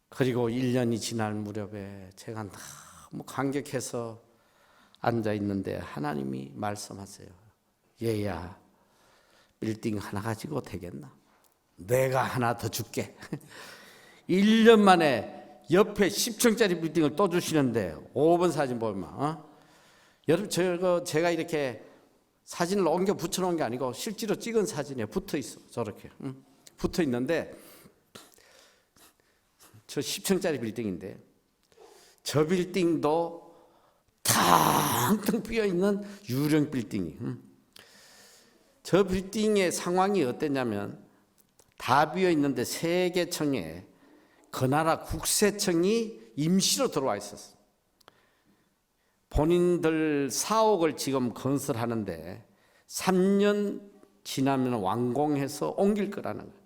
그리고 1년이 지날 무렵에 제가 너무 감격해서 앉아 있는데 하나님이 말씀하세요. 얘야, 빌딩 하나 가지고 되겠나? 내가 하나 더 줄게. 1년 만에 옆에 10층짜리 빌딩을 또 주시는데 5번 사진 보면 여러분 제가 이렇게 사진을 옮겨 붙여놓은 게 아니고 실제로 찍은 사진에 붙어 있어. 저렇게 붙어 있는데 저 10층짜리 빌딩인데 저 빌딩도 텅텅 비어있는 유령 빌딩이. 저 빌딩의 상황이 어땠냐면 다 비어있는데 세계청에 그 나라 국세청이 임시로 들어와 있었어. 본인들 사옥을 지금 건설하는데 3년 지나면 완공해서 옮길 거라는 거예요.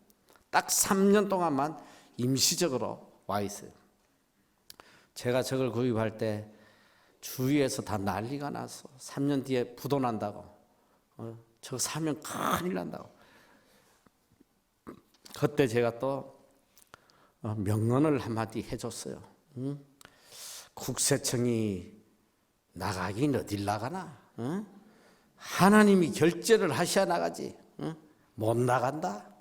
딱 3년 동안만 임시적으로 와 있어요. 제가 저걸 구입할 때 주위에서 다 난리가 났어. 3년 뒤에 부도 난다고. 저거 사면 큰일 난다고. 그때 제가 또 명언을 한마디 해줬어요. 국세청이 나가긴 어딜 나가나? 하나님이 결제를 하셔야 나가지. 못 나간다.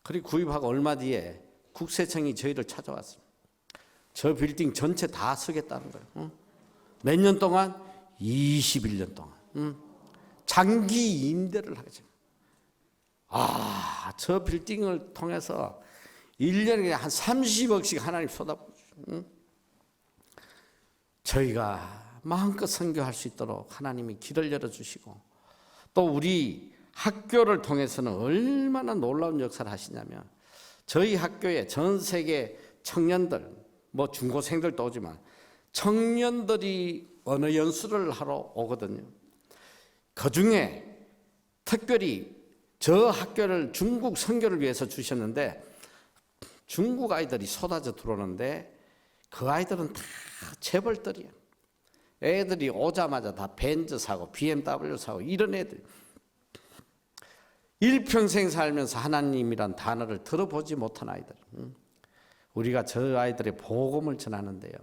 그리고 구입하고 얼마 뒤에 국세청이 저희를 찾아왔습니다. 저 빌딩 전체 다 쓰겠다는 거예요. 몇 년 동안? 21년 동안. 장기 임대를 하죠. 저 빌딩을 통해서 1년에 한 30억씩 하나님 쏟아부어주죠. 저희가 마음껏 선교할 수 있도록 하나님이 길을 열어주시고 또 우리 학교를 통해서는 얼마나 놀라운 역사를 하시냐면 저희 학교에 전 세계 청년들 중고생들도 오지만 청년들이 언어 연수를 하러 오거든요. 그중에 특별히 저 학교를 중국 선교를 위해서 주셨는데 중국 아이들이 쏟아져 들어오는데 그 아이들은 다 재벌들이야. 애들이 오자마자 다 벤츠 사고 BMW 사고 이런 애들. 일평생 살면서 하나님이란 단어를 들어보지 못한 아이들. 우리가 저 아이들의 복음을 전하는데요.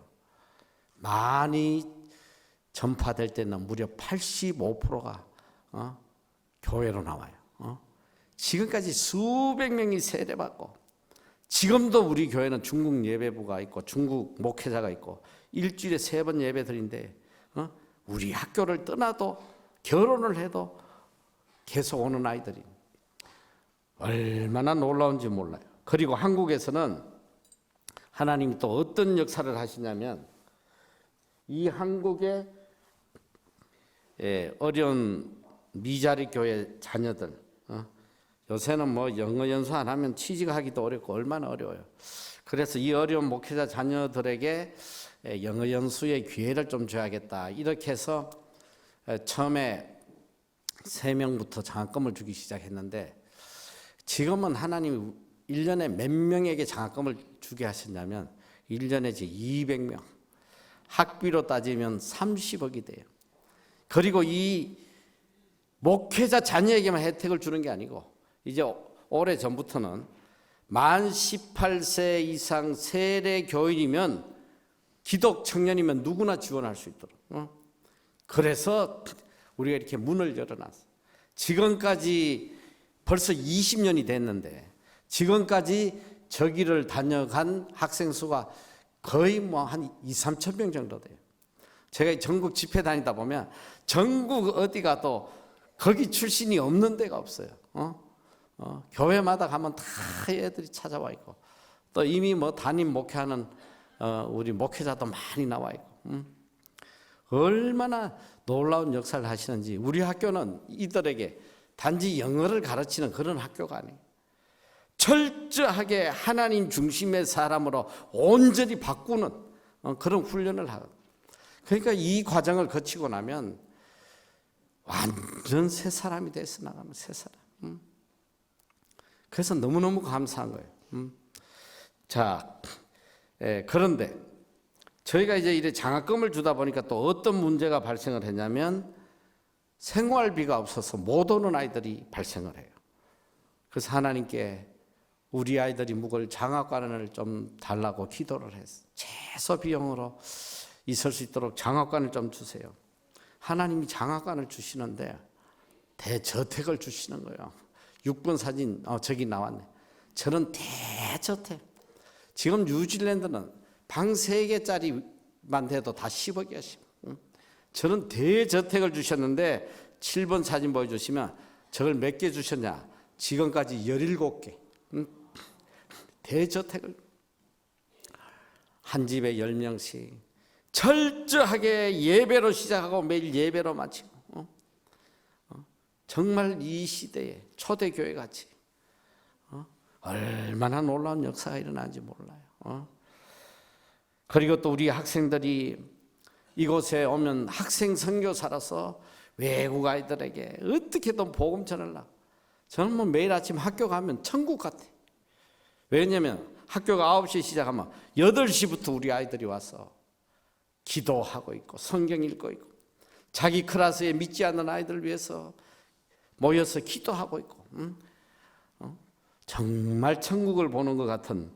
많이 전파될 때는 무려 85%가 교회로 나와요. 지금까지 수백 명이 세례받고, 지금도 우리 교회는 중국 예배부가 있고 중국 목회자가 있고 일주일에 3번 예배 드린데, 우리 학교를 떠나도 결혼을 해도 계속 오는 아이들이 얼마나 놀라운지 몰라요. 그리고 한국에서는 하나님이 또 어떤 역사를 하시냐면, 이 한국의 어려운 미자리 교회 자녀들, 요새는 뭐 영어 연수 안 하면 취직하기도 어렵고 얼마나 어려워요. 그래서 이 어려운 목회자 자녀들에게 영어 연수의 기회를 좀 줘야겠다, 이렇게 해서 처음에 3명부터 장학금을 주기 시작했는데, 지금은 하나님이 1년에 몇 명에게 장학금을 주게 하셨냐면 1년에 이제 200명, 학비로 따지면 30억이 돼요. 그리고 이 목회자 자녀에게만 혜택을 주는 게 아니고, 이제 오래 전부터는 만 18세 이상 세례 교인이면, 기독 청년이면 누구나 지원할 수 있도록, 그래서 우리가 이렇게 문을 열어놨어요. 지금까지 벌써 20년이 됐는데, 지금까지 저기를 다녀간 학생 수가 거의 뭐 한 2~3천 명 정도 돼요. 제가 전국 집회 다니다 보면 전국 어디 가도 거기 출신이 없는 데가 없어요. 교회마다 가면 다 애들이 찾아와 있고, 또 이미 뭐 담임 목회하는 우리 목회자도 많이 나와 있고, 얼마나 놀라운 역사를 하시는지. 우리 학교는 이들에게 단지 영어를 가르치는 그런 학교가 아니에요. 철저하게 하나님 중심의 사람으로 온전히 바꾸는 그런 훈련을 하고, 그러니까 이 과정을 거치고 나면 완전 새 사람이 돼서 나가는, 새 사람. 그래서 너무너무 감사한 거예요. 자, 그런데 저희가 이제 이래 장학금을 주다 보니까 또 어떤 문제가 발생을 했냐면, 생활비가 없어서 못 오는 아이들이 발생을 해요. 그래서 하나님께 우리 아이들이 묵을 장학관을 좀 달라고 기도를 했어요. 최소 비용으로 있을 수 있도록 장학관을 좀 주세요. 하나님이 장학관을 주시는데 대저택을 주시는 거예요. 6번 사진 저기 나왔네. 저는 대저택. 지금 뉴질랜드는 방 3개짜리만 돼도 다 10억이야. 10억. 저는 대저택을 주셨는데 7번 사진 보여주시면 저걸 몇 개 주셨냐? 지금까지 17개. 대저택을 한 집에 10명씩 철저하게 예배로 시작하고 매일 예배로 마치고, 정말 이 시대에 초대교회 같이 얼마나 놀라운 역사가 일어나는지 몰라요. 그리고 또 우리 학생들이 이곳에 오면 학생 선교사로서 외국 아이들에게 어떻게든 복음 전하려고, 저는 뭐 매일 아침 학교 가면 천국 같아. 왜냐하면 학교가 9시에 시작하면 8시부터 우리 아이들이 와서 기도하고 있고 성경 읽고 있고, 자기 클래스에 믿지 않는 아이들을 위해서 모여서 기도하고 있고, 정말 천국을 보는 것 같은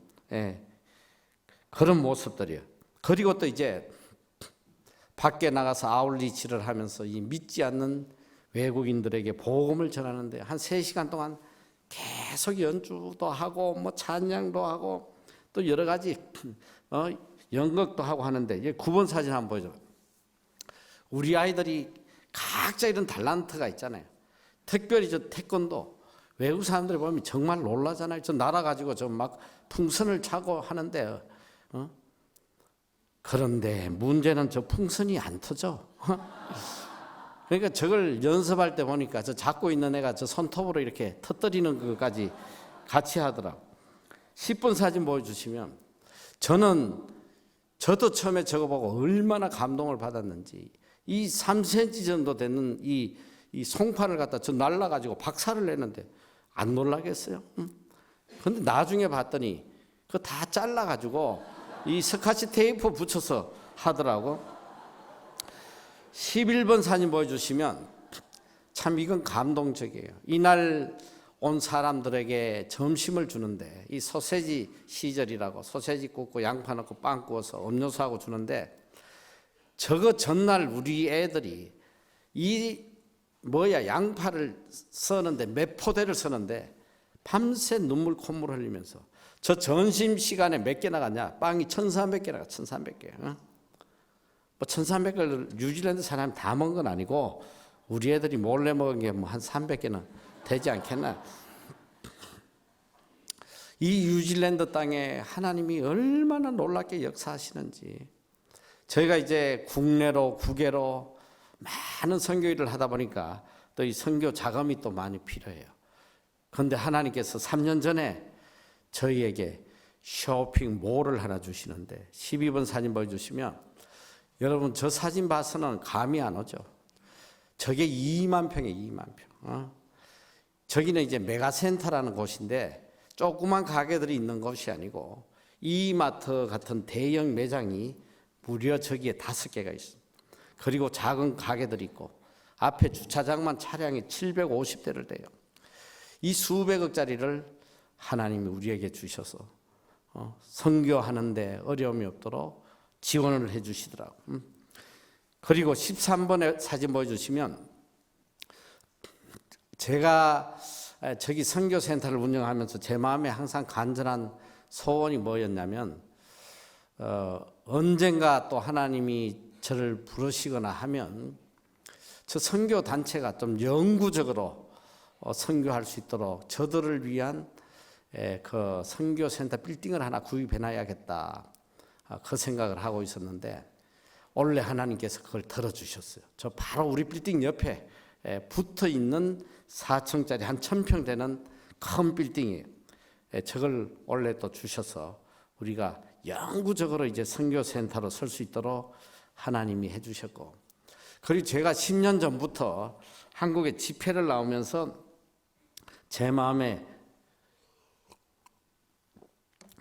그런 모습들이에요. 그리고 또 이제 밖에 나가서 아울리치를 하면서 이 믿지 않는 외국인들에게 복음을 전하는데 한 3시간 동안 계속 연주도 하고 뭐 찬양도 하고 또 여러 가지 연극도 하고 하는데, 이제 9번 사진 한번 보여줘. 우리 아이들이 각자 이런 탤런트가 있잖아요. 특별히 저 태권도, 외국 사람들이 보면 정말 놀라잖아요. 저 날아가지고 저 막 풍선을 차고 하는데, 그런데 문제는 저 풍선이 안 터져. 그러니까 저걸 연습할 때 보니까 저 잡고 있는 애가 저 손톱으로 이렇게 터뜨리는 것까지 같이 하더라고. 10번 사진 보여주시면, 저도 처음에 저거 보고 얼마나 감동을 받았는지, 이 3cm 정도 되는 이 송판을 갖다 저 날라가지고 박살을 내는데 안 놀라겠어요? 그런데 나중에 봤더니 그거 다 잘라가지고 이 스카치 테이프 붙여서 하더라고. 11번 사진 보여주시면 참 이건 감동적이에요. 이날 온 사람들에게 점심을 주는데, 이 소세지 시절이라고 소세지 굽고 양파 넣고 빵 구워서 음료수하고 주는데, 저거 전날 우리 애들이 양파를 써는데 몇 포대를 써는데 밤새 눈물 콧물 흘리면서 저 점심시간에 몇 개 나갔냐? 빵이 1,300개 나가. 1,300개. 뭐 1,300개를 뉴질랜드 사람이 다 먹은 건 아니고 우리 애들이 몰래 먹은 게 뭐 한 300개는 되지 않겠나. 이 뉴질랜드 땅에 하나님이 얼마나 놀랍게 역사하시는지. 저희가 이제 국내로 국외로 많은 선교 일을 하다 보니까 또 이 선교 자금이 또 많이 필요해요. 그런데 하나님께서 3년 전에 저희에게 쇼핑몰을 하나 주시는데 12번 사진 보여주시면 여러분 저 사진 봐서는 감이 안 오죠. 저게 2만 평이에요. 2만 평. 저기는 이제 메가센터라는 곳인데 조그만 가게들이 있는 곳이 아니고 이마트 같은 대형 매장이 무려 저기에 5개가 있습니다. 그리고 작은 가게들이 있고 앞에 주차장만 차량이 750대를 돼요. 이 수백억짜리를 하나님이 우리에게 주셔서 선교하는데 어려움이 없도록 지원을 해 주시더라고. 그리고 13번에 사진 보여주시면 제가 저기 선교센터를 운영하면서 제 마음에 항상 간절한 소원이 뭐였냐면 언젠가 또 하나님이 저를 부르시거나 하면 저 선교 단체가 좀 영구적으로 선교할 수 있도록 저들을 위한 그 선교센터 빌딩을 하나 구입해 놔야겠다. 그 생각을 하고 있었는데 원래 하나님께서 그걸 들어주셨어요. 저 바로 우리 빌딩 옆에 붙어 있는 4층짜리 한 1,000평 되는 큰 빌딩이에요. 저걸 원래 또 주셔서 우리가 영구적으로 이제 선교센터로 설 수 있도록 하나님이 해주셨고, 그리고 제가 10년 전부터 한국에 집회를 나오면서 제 마음에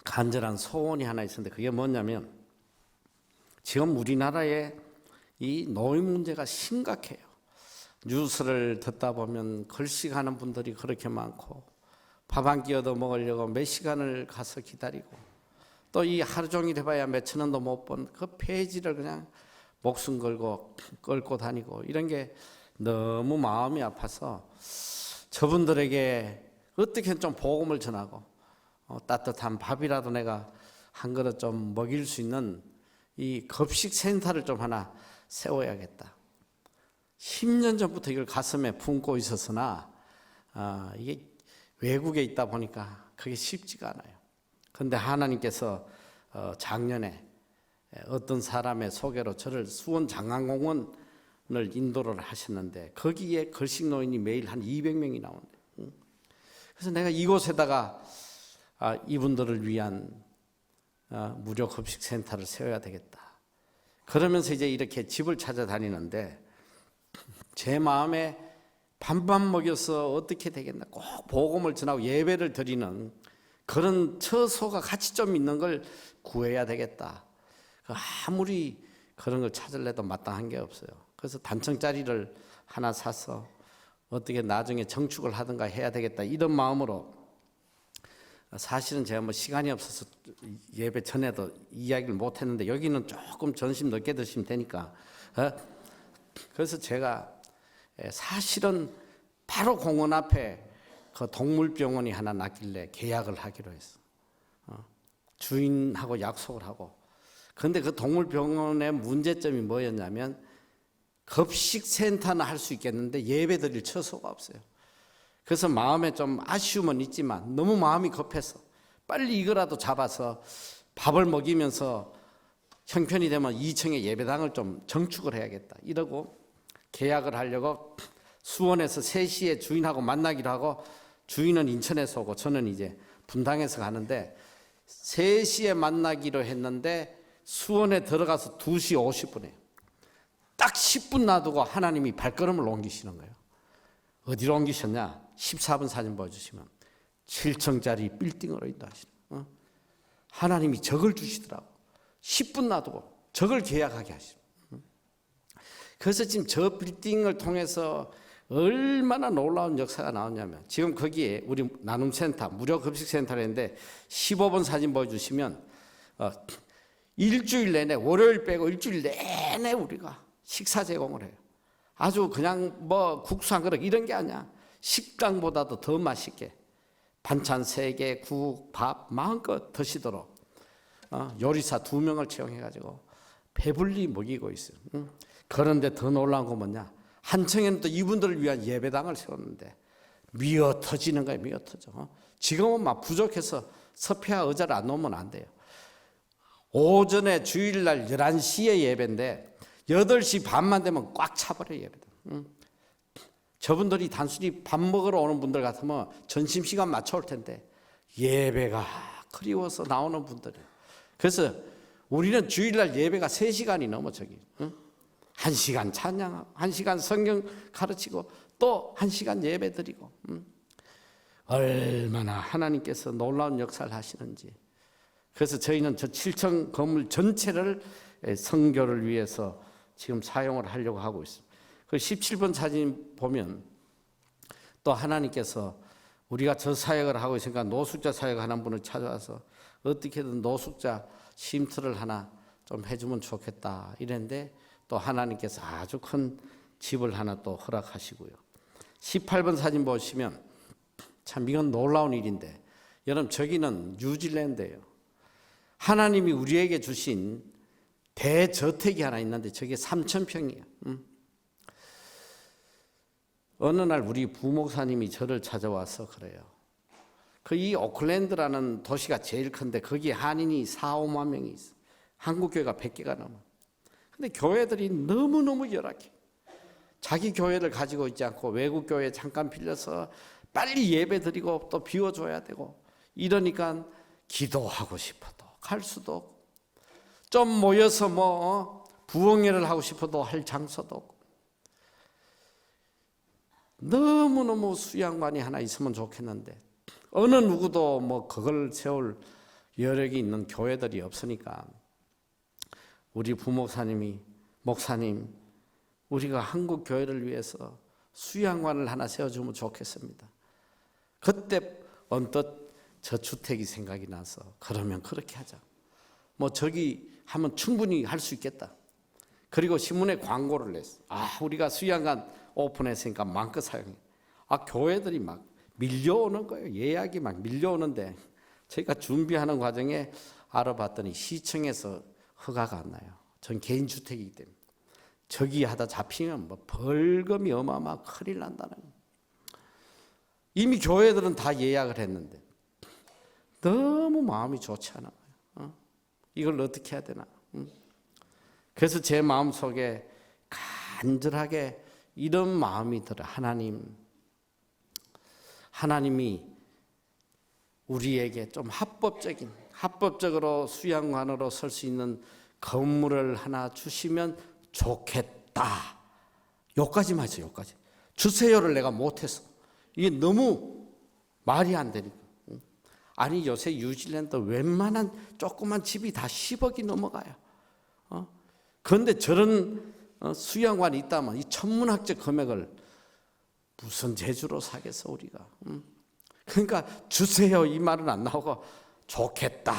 간절한 소원이 하나 있었는데 그게 뭐냐면 지금 우리나라에 이 노인 문제가 심각해요. 뉴스를 듣다 보면 걸식하는 분들이 그렇게 많고 밥 한 끼 얻어 먹으려고 몇 시간을 가서 기다리고 또 이 하루 종일 해봐야 몇천 원도 못 번 그 폐지를 그냥 목숨 걸고 끌고 다니고 이런 게 너무 마음이 아파서 저분들에게 어떻게 좀 복음을 전하고 따뜻한 밥이라도 내가 한 그릇 좀 먹일 수 있는 이 급식 센터를 좀 하나 세워야겠다. 10년 전부터 이걸 가슴에 품고 있었으나 이게 외국에 있다 보니까 그게 쉽지가 않아요. 그런데 하나님께서 작년에 어떤 사람의 소개로 저를 수원 장안공원을 인도를 하셨는데 거기에 걸식 노인이 매일 한 200명이 나온대요. 그래서 내가 이곳에다가 이분들을 위한 무료 급식 센터를 세워야 되겠다. 그러면서 이제 이렇게 집을 찾아다니는데 제 마음에 밥만 먹여서 어떻게 되겠나, 꼭 복음을 전하고 예배를 드리는 그런 처소가 같이 좀 있는 걸 구해야 되겠다. 아무리 그런 걸 찾을래도 마땅한 게 없어요. 그래서 단층짜리를 하나 사서 어떻게 나중에 정축을 하든가 해야 되겠다 이런 마음으로, 사실은 제가 뭐 시간이 없어서 예배 전에도 이야기를 못 했는데 여기는 조금 점심 늦게 드시면 되니까 그래서 제가 사실은 바로 공원 앞에 그 동물병원이 하나 났길래 계약을 하기로 했어. 주인하고 약속을 하고. 그런데 그 동물병원의 문제점이 뭐였냐면 급식센터는 할 수 있겠는데 예배 드릴 처소가 없어요. 그래서 마음에 좀 아쉬움은 있지만 너무 마음이 급해서 빨리 이거라도 잡아서 밥을 먹이면서 형편이 되면 2층에 예배당을 좀 정축을 해야겠다 이러고 계약을 하려고 수원에서 3시에 주인하고 만나기로 하고, 주인은 인천에서 오고 저는 이제 분당에서 가는데 3시에 만나기로 했는데 수원에 들어가서 2시 50분에 딱 10분 놔두고 하나님이 발걸음을 옮기시는 거예요. 어디로 옮기셨냐? 14번 사진 보여주시면 7층짜리 빌딩으로 인도하시는 거예요. 하나님이 적을 주시더라고. 10분 놔두고 적을 계약하게 하시는 거예요. 그래서 지금 저 빌딩을 통해서 얼마나 놀라운 역사가 나왔냐면 지금 거기에 우리 나눔센터 무료 급식센터를 했는데 15번 사진 보여주시면 일주일 내내, 월요일 빼고 일주일 내내 우리가 식사 제공을 해요. 아주 그냥 뭐 국수 한 그릇 이런 게 아니야. 식당보다도 더 맛있게 반찬 3개, 국, 밥 마음껏 드시도록 요리사 2명을 채용해가지고 배불리 먹이고 있어요. 그런데 더 놀라운 건 뭐냐? 한층에는 또 이분들을 위한 예배당을 세웠는데 미어 터지는 거예요. 미어 터져. 지금은 막 부족해서 섭외와 의자를 안 놓으면 안 돼요. 오전에 주일날 11시에 예배인데 8시 반만 되면 꽉 차버려요. 예배당. 저분들이 단순히 밥 먹으러 오는 분들 같으면 점심시간 맞춰 올 텐데 예배가 그리워서 나오는 분들이에요. 그래서 우리는 주일날 예배가 3시간이 넘어 저기. 1시간 찬양하고 1시간 성경 가르치고 또 1시간 예배 드리고 얼마나 하나님께서 놀라운 역사를 하시는지. 그래서 저희는 저 7층 건물 전체를 선교를 위해서 지금 사용을 하려고 하고 있습니다. 그 17번 사진 보면 또 하나님께서 우리가 저 사역을 하고 있으니까 노숙자 사역하는 분을 찾아와서 어떻게든 노숙자 쉼터를 하나 좀 해주면 좋겠다 이랬는데 또 하나님께서 아주 큰 집을 하나 또 허락하시고요. 18번 사진 보시면 참 이건 놀라운 일인데 여러분 저기는 뉴질랜드예요. 하나님이 우리에게 주신 대저택이 하나 있는데 저게 3,000평이에요. 어느 날 우리 부목사님이 저를 찾아와서 그래요. 이 오클랜드라는 도시가 제일 큰데 거기에 한인이 4, 5만 명이 있어. 한국 교회가 100개가 넘어. 근데 교회들이 너무너무 열악해. 자기 교회를 가지고 있지 않고 외국 교회에 잠깐 빌려서 빨리 예배 드리고 또 비워줘야 되고 이러니까 기도하고 싶어도 갈 수도 없고 좀 모여서 뭐 부흥회를 하고 싶어도 할 장소도 없고 너무너무 수양관이 하나 있으면 좋겠는데 어느 누구도 뭐 그걸 세울 여력이 있는 교회들이 없으니까 우리 부목사님이 목사님 우리가 한국 교회를 위해서 수양관을 하나 세워주면 좋겠습니다. 그때 언뜻 저 주택이 생각이 나서 그러면 그렇게 하자. 뭐 저기 하면 충분히 할 수 있겠다. 그리고 신문에 광고를 냈어. 우리가 수양관 오픈했으니까 마음껏 사용해. 교회들이 막 밀려오는 거예요. 예약이 막 밀려오는데 저희가 준비하는 과정에 알아봤더니 시청에서 허가가 안 나요. 전 개인주택이기 때문에. 저기 하다 잡히면 뭐 벌금이 어마어마 큰일 난다는 거예요. 이미 교회들은 다 예약을 했는데 너무 마음이 좋지 않아. 이걸 어떻게 해야 되나. 그래서 제 마음속에 간절하게 이런 마음이 들어. 하나님이 우리에게 좀 합법적으로 수양관으로 설 수 있는 건물을 하나 주시면 좋겠다. 여기까지만 했어요. 여기까지. 주세요를 내가 못했어. 이게 너무 말이 안 되니까. 아니 요새 뉴질랜드 웬만한 조그만 집이 다 10억이 넘어가요. 그런데 저런 수양관이 있다면 이 천문학적 금액을 무슨 재주로 사겠어 우리가. 그러니까 주세요 이 말은 안 나오고 좋겠다.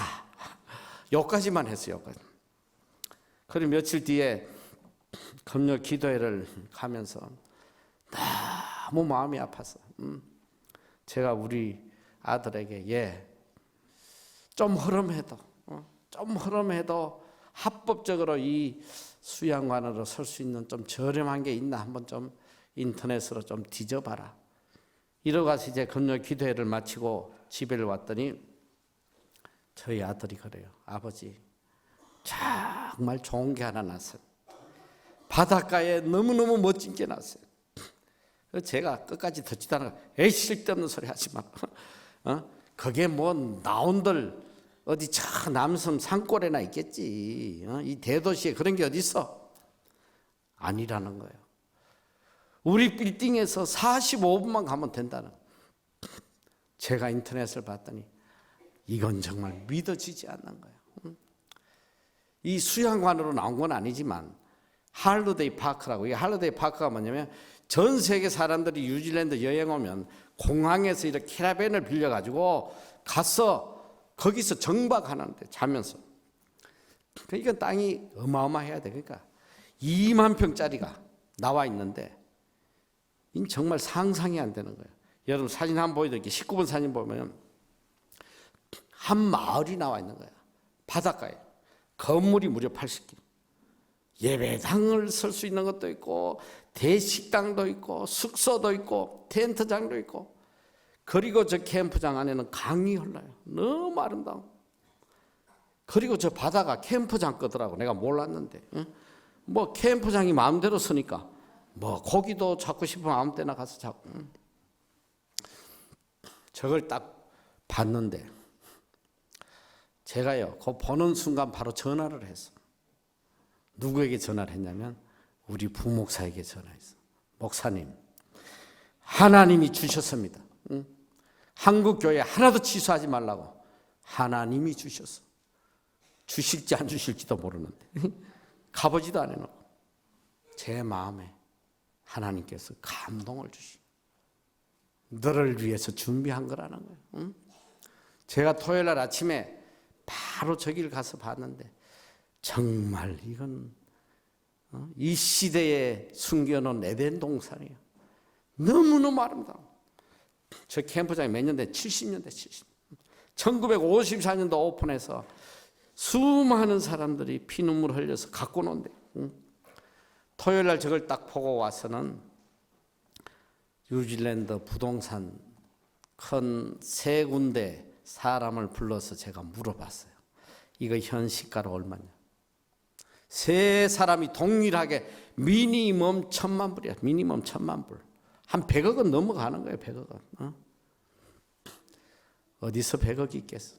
여기까지만 했어요. 여기까지. 그리고 며칠 뒤에 금요 기도회를 가면서 너무 마음이 아팠어. 제가 우리 아들에게 좀 허름해도 합법적으로 이 수양관으로 설 수 있는 좀 저렴한 게 있나 한번 좀 인터넷으로 좀 뒤져봐라. 이러고서 이제 금요 기도회를 마치고 집에 왔더니 저희 아들이 그래요. 아버지 정말 좋은 게 하나 났어요. 바닷가에 너무너무 멋진 게 났어요. 제가 끝까지 듣지도 않아. 에이 쓸데없는 소리 하지 마. 그게 뭐 나온들 어디 저 남섬 산골에나 있겠지. 이 대도시에 그런 게 어디 있어? 아니라는 거예요. 우리 빌딩에서 45분만 가면 된다는. 제가 인터넷을 봤더니 이건 정말 믿어지지 않는 거예요. 이 수양관으로 나온 건 아니지만 할리데이 파크라고. 이 할리데이 파크가 뭐냐면 전 세계 사람들이 뉴질랜드 여행 오면 공항에서 이렇게 캐러밴을 빌려가지고 가서 거기서 정박하는데 자면서 그러니까 땅이 어마어마해야 돼. 그러니까 2만 평짜리가 나와 있는데 이 정말 상상이 안 되는 거예요. 여러분 사진 한번 보여드릴게요. 19번 사진 보면 한 마을이 나와 있는 거야. 바닷가에. 건물이 무려 80개. 예배당을 쓸 수 있는 것도 있고 대식당도 있고 숙소도 있고 텐트장도 있고, 그리고 저 캠프장 안에는 강이 흘러요. 너무 아름다워. 그리고 저 바다가 캠프장 거더라고. 내가 몰랐는데. 뭐 캠프장이 마음대로 쓰니까 뭐 고기도 잡고 싶으면 아무 때나 가서 잡고. 저걸 딱 봤는데 제가요, 그거 보는 순간 바로 전화를 했어. 누구에게 전화를 했냐면 우리 부목사에게 전화했어. 목사님, 하나님이 주셨습니다. 한국 교회 하나도 취소하지 말라고 하나님이 주셨어. 주실지 안 주실지도 모르는데 가보지도 안 해놓고 제 마음에 하나님께서 감동을 주시. 너를 위해서 준비한 거라는 거예요. 제가 토요일 날 아침에 바로 저길 가서 봤는데 정말 이건 이 시대에 숨겨놓은 에덴 동산이에요. 너무너무 아름다워. 저 캠프장이 몇 년 돼? 70년 돼. 1954년도 오픈해서 수많은 사람들이 피눈물 흘려서 갖고 논대. 토요일 날 저걸 딱 보고 와서는 뉴질랜드 부동산 큰 세 군데 사람을 불러서 제가 물어봤어요. 이거 현시가로 얼마냐? 세 사람이 동일하게 미니멈 1,000만 불이야. 미니멈 1,000만 불. 한 100억은 넘어가는 거예요. 100억은. 어디서 100억이 있겠어?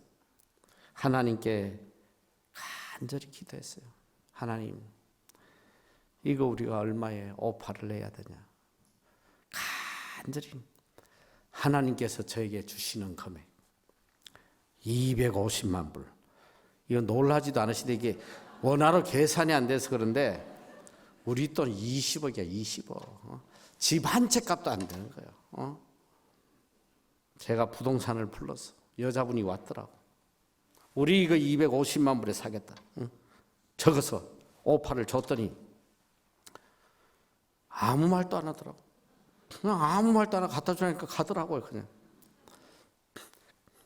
하나님께 간절히 기도했어요. 하나님, 이거 우리가 얼마에 오파를 내야 되냐? 간절히 하나님께서 저에게 주시는 금액 250만 불. 이거 놀라지도 않으시는데 이게 원화로 계산이 안 돼서 그런데 우리 돈 20억이야. 20억. 집 한 채 값도 안 되는 거예요. 제가 부동산을 불렀어. 여자분이 왔더라고. 우리 이거 250만 불에 사겠다. 적어서 오파를 줬더니 아무 말도 안 하더라고. 그냥 아무 말도 안 하고 갖다 주니까 가더라고요. 그냥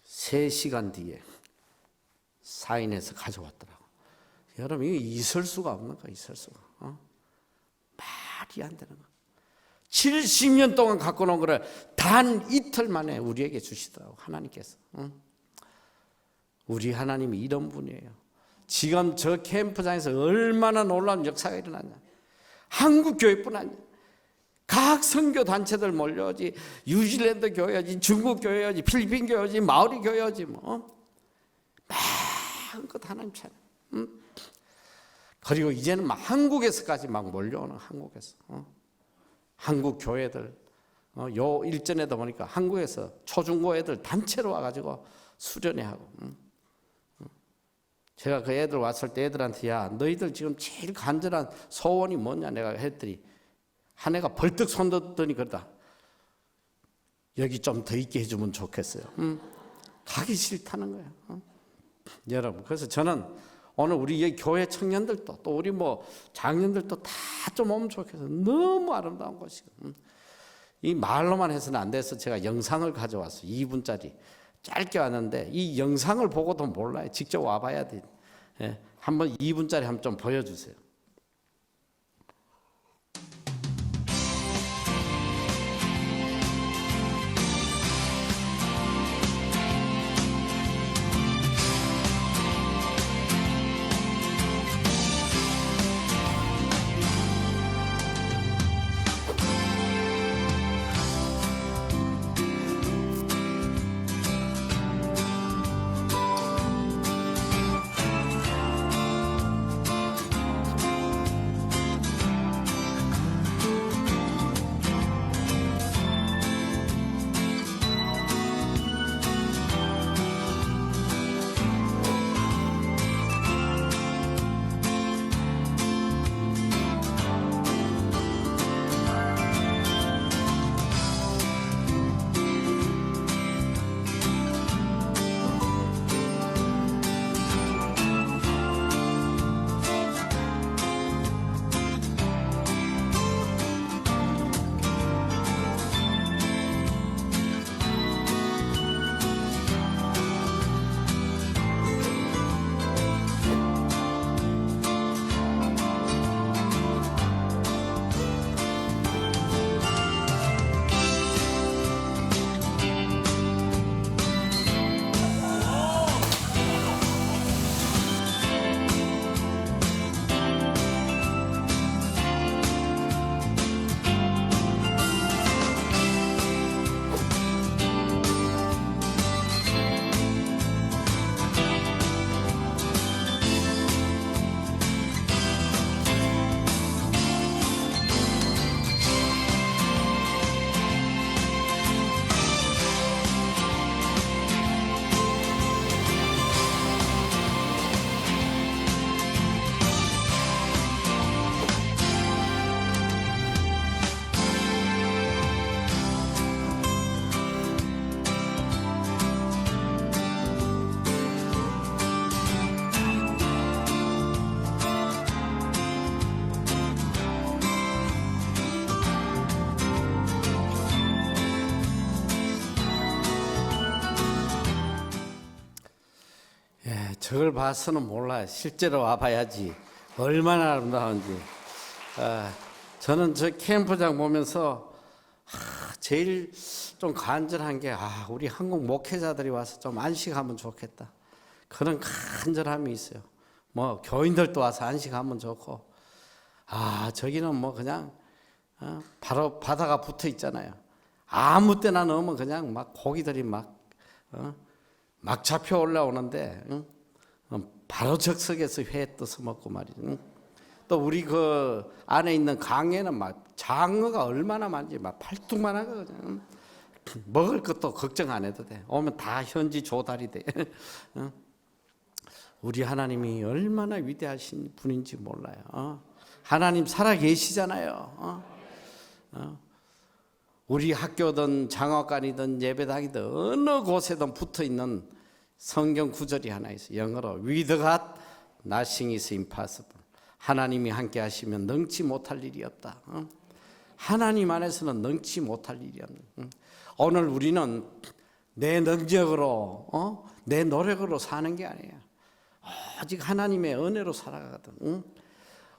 3시간 뒤에 사인해서 가져왔더라고. 여러분 이게 있을 수가 없는 거야. 있을 수가. 말이 안 되는 거야. 70년 동안 갖고 놓은 거를 단 이틀 만에 우리에게 주시더라고. 하나님께서. 우리 하나님이 이런 분이에요. 지금 저 캠프장에서 얼마나 놀라운 역사가 일어났냐. 한국 교회뿐 아니야. 각 선교 단체들 몰려오지. 뉴질랜드 교회지, 중국 교회지, 필리핀 교회지, 마오리 교회지 뭐. 마음껏 하나님 찬양. 그리고 이제는 막 한국에서까지 막 몰려오는. 한국에서. 한국 교회들. 요 일전에도 보니까 한국에서 초중고 애들 단체로 와가지고 수련회 하고. 제가 그 애들 왔을 때 애들한테 야, 너희들 지금 제일 간절한 소원이 뭐냐 내가 했더니 한 애가 벌떡 손들더니 그러다. 여기 좀 더 있게 해주면 좋겠어요. 가기 싫다는 거예요. 여러분, 그래서 저는 오늘 우리 이 교회 청년들도 또 우리 뭐 장년들도 다 좀 오면 좋겠어요. 너무 아름다운 곳이고. 이 말로만 해서는 안 돼서 제가 영상을 가져왔어요. 2분짜리. 짧게 왔는데 이 영상을 보고도 몰라요. 직접 와봐야 돼. 예, 한번 2분짜리 한번 좀 보여주세요. 저걸 봐서는 몰라요. 실제로 와봐야지 얼마나 아름다운지. 저는 저 캠프장 보면서 제일 좀 간절한 게 우리 한국 목회자들이 와서 좀 안식하면 좋겠다. 그런 간절함이 있어요. 뭐 교인들도 와서 안식하면 좋고, 저기는 뭐 그냥 바로 바다가 붙어 있잖아요. 아무 때나 넣으면 그냥 막 고기들이 막 잡혀 올라오는데, 바로 적석에서 회 떠서 먹고 말이죠. 또 우리 그 안에 있는 강에는 막 장어가 얼마나 많은지 막 팔뚝만하거든요. 먹을 것도 걱정 안 해도 돼. 오면 다 현지 조달이 돼. 우리 하나님이 얼마나 위대하신 분인지 몰라요. 하나님 살아 계시잖아요. 우리 학교든 장학관이든 예배당이든 어느 곳에든 붙어 있는 성경 구절이 하나 있어요. 영어로 With God nothing is impossible. 하나님이 함께 하시면 능치 못할 일이 없다. 하나님 안에서는 능치 못할 일이 없는. 오늘 우리는 내 능력으로 내 노력으로 사는 게 아니에요. 오직 하나님의 은혜로 살아가거든.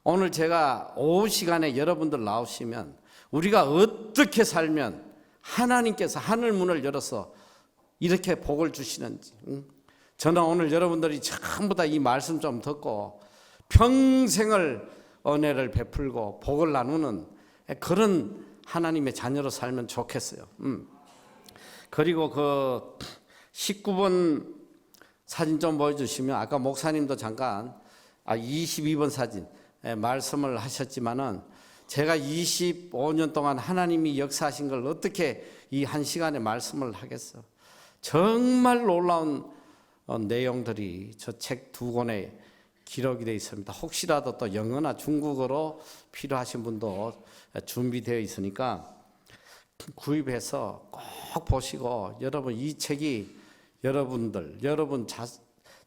오늘 제가 오후 시간에 여러분들 나오시면 우리가 어떻게 살면 하나님께서 하늘 문을 열어서 이렇게 복을 주시는지. 저는 오늘 여러분들이 전부 다 이 말씀 좀 듣고 평생을 은혜를 베풀고 복을 나누는 그런 하나님의 자녀로 살면 좋겠어요. 그리고 그 19번 사진 좀 보여주시면, 아까 목사님도 잠깐 22번 사진 말씀을 하셨지만은, 제가 25년 동안 하나님이 역사하신 걸 어떻게 이 한 시간에 말씀을 하겠어. 정말 놀라운 내용들이 저 책 두 권에 기록이 되어 있습니다. 혹시라도 또 영어나 중국어로 필요하신 분도 준비되어 있으니까 구입해서 꼭 보시고, 여러분 이 책이 여러분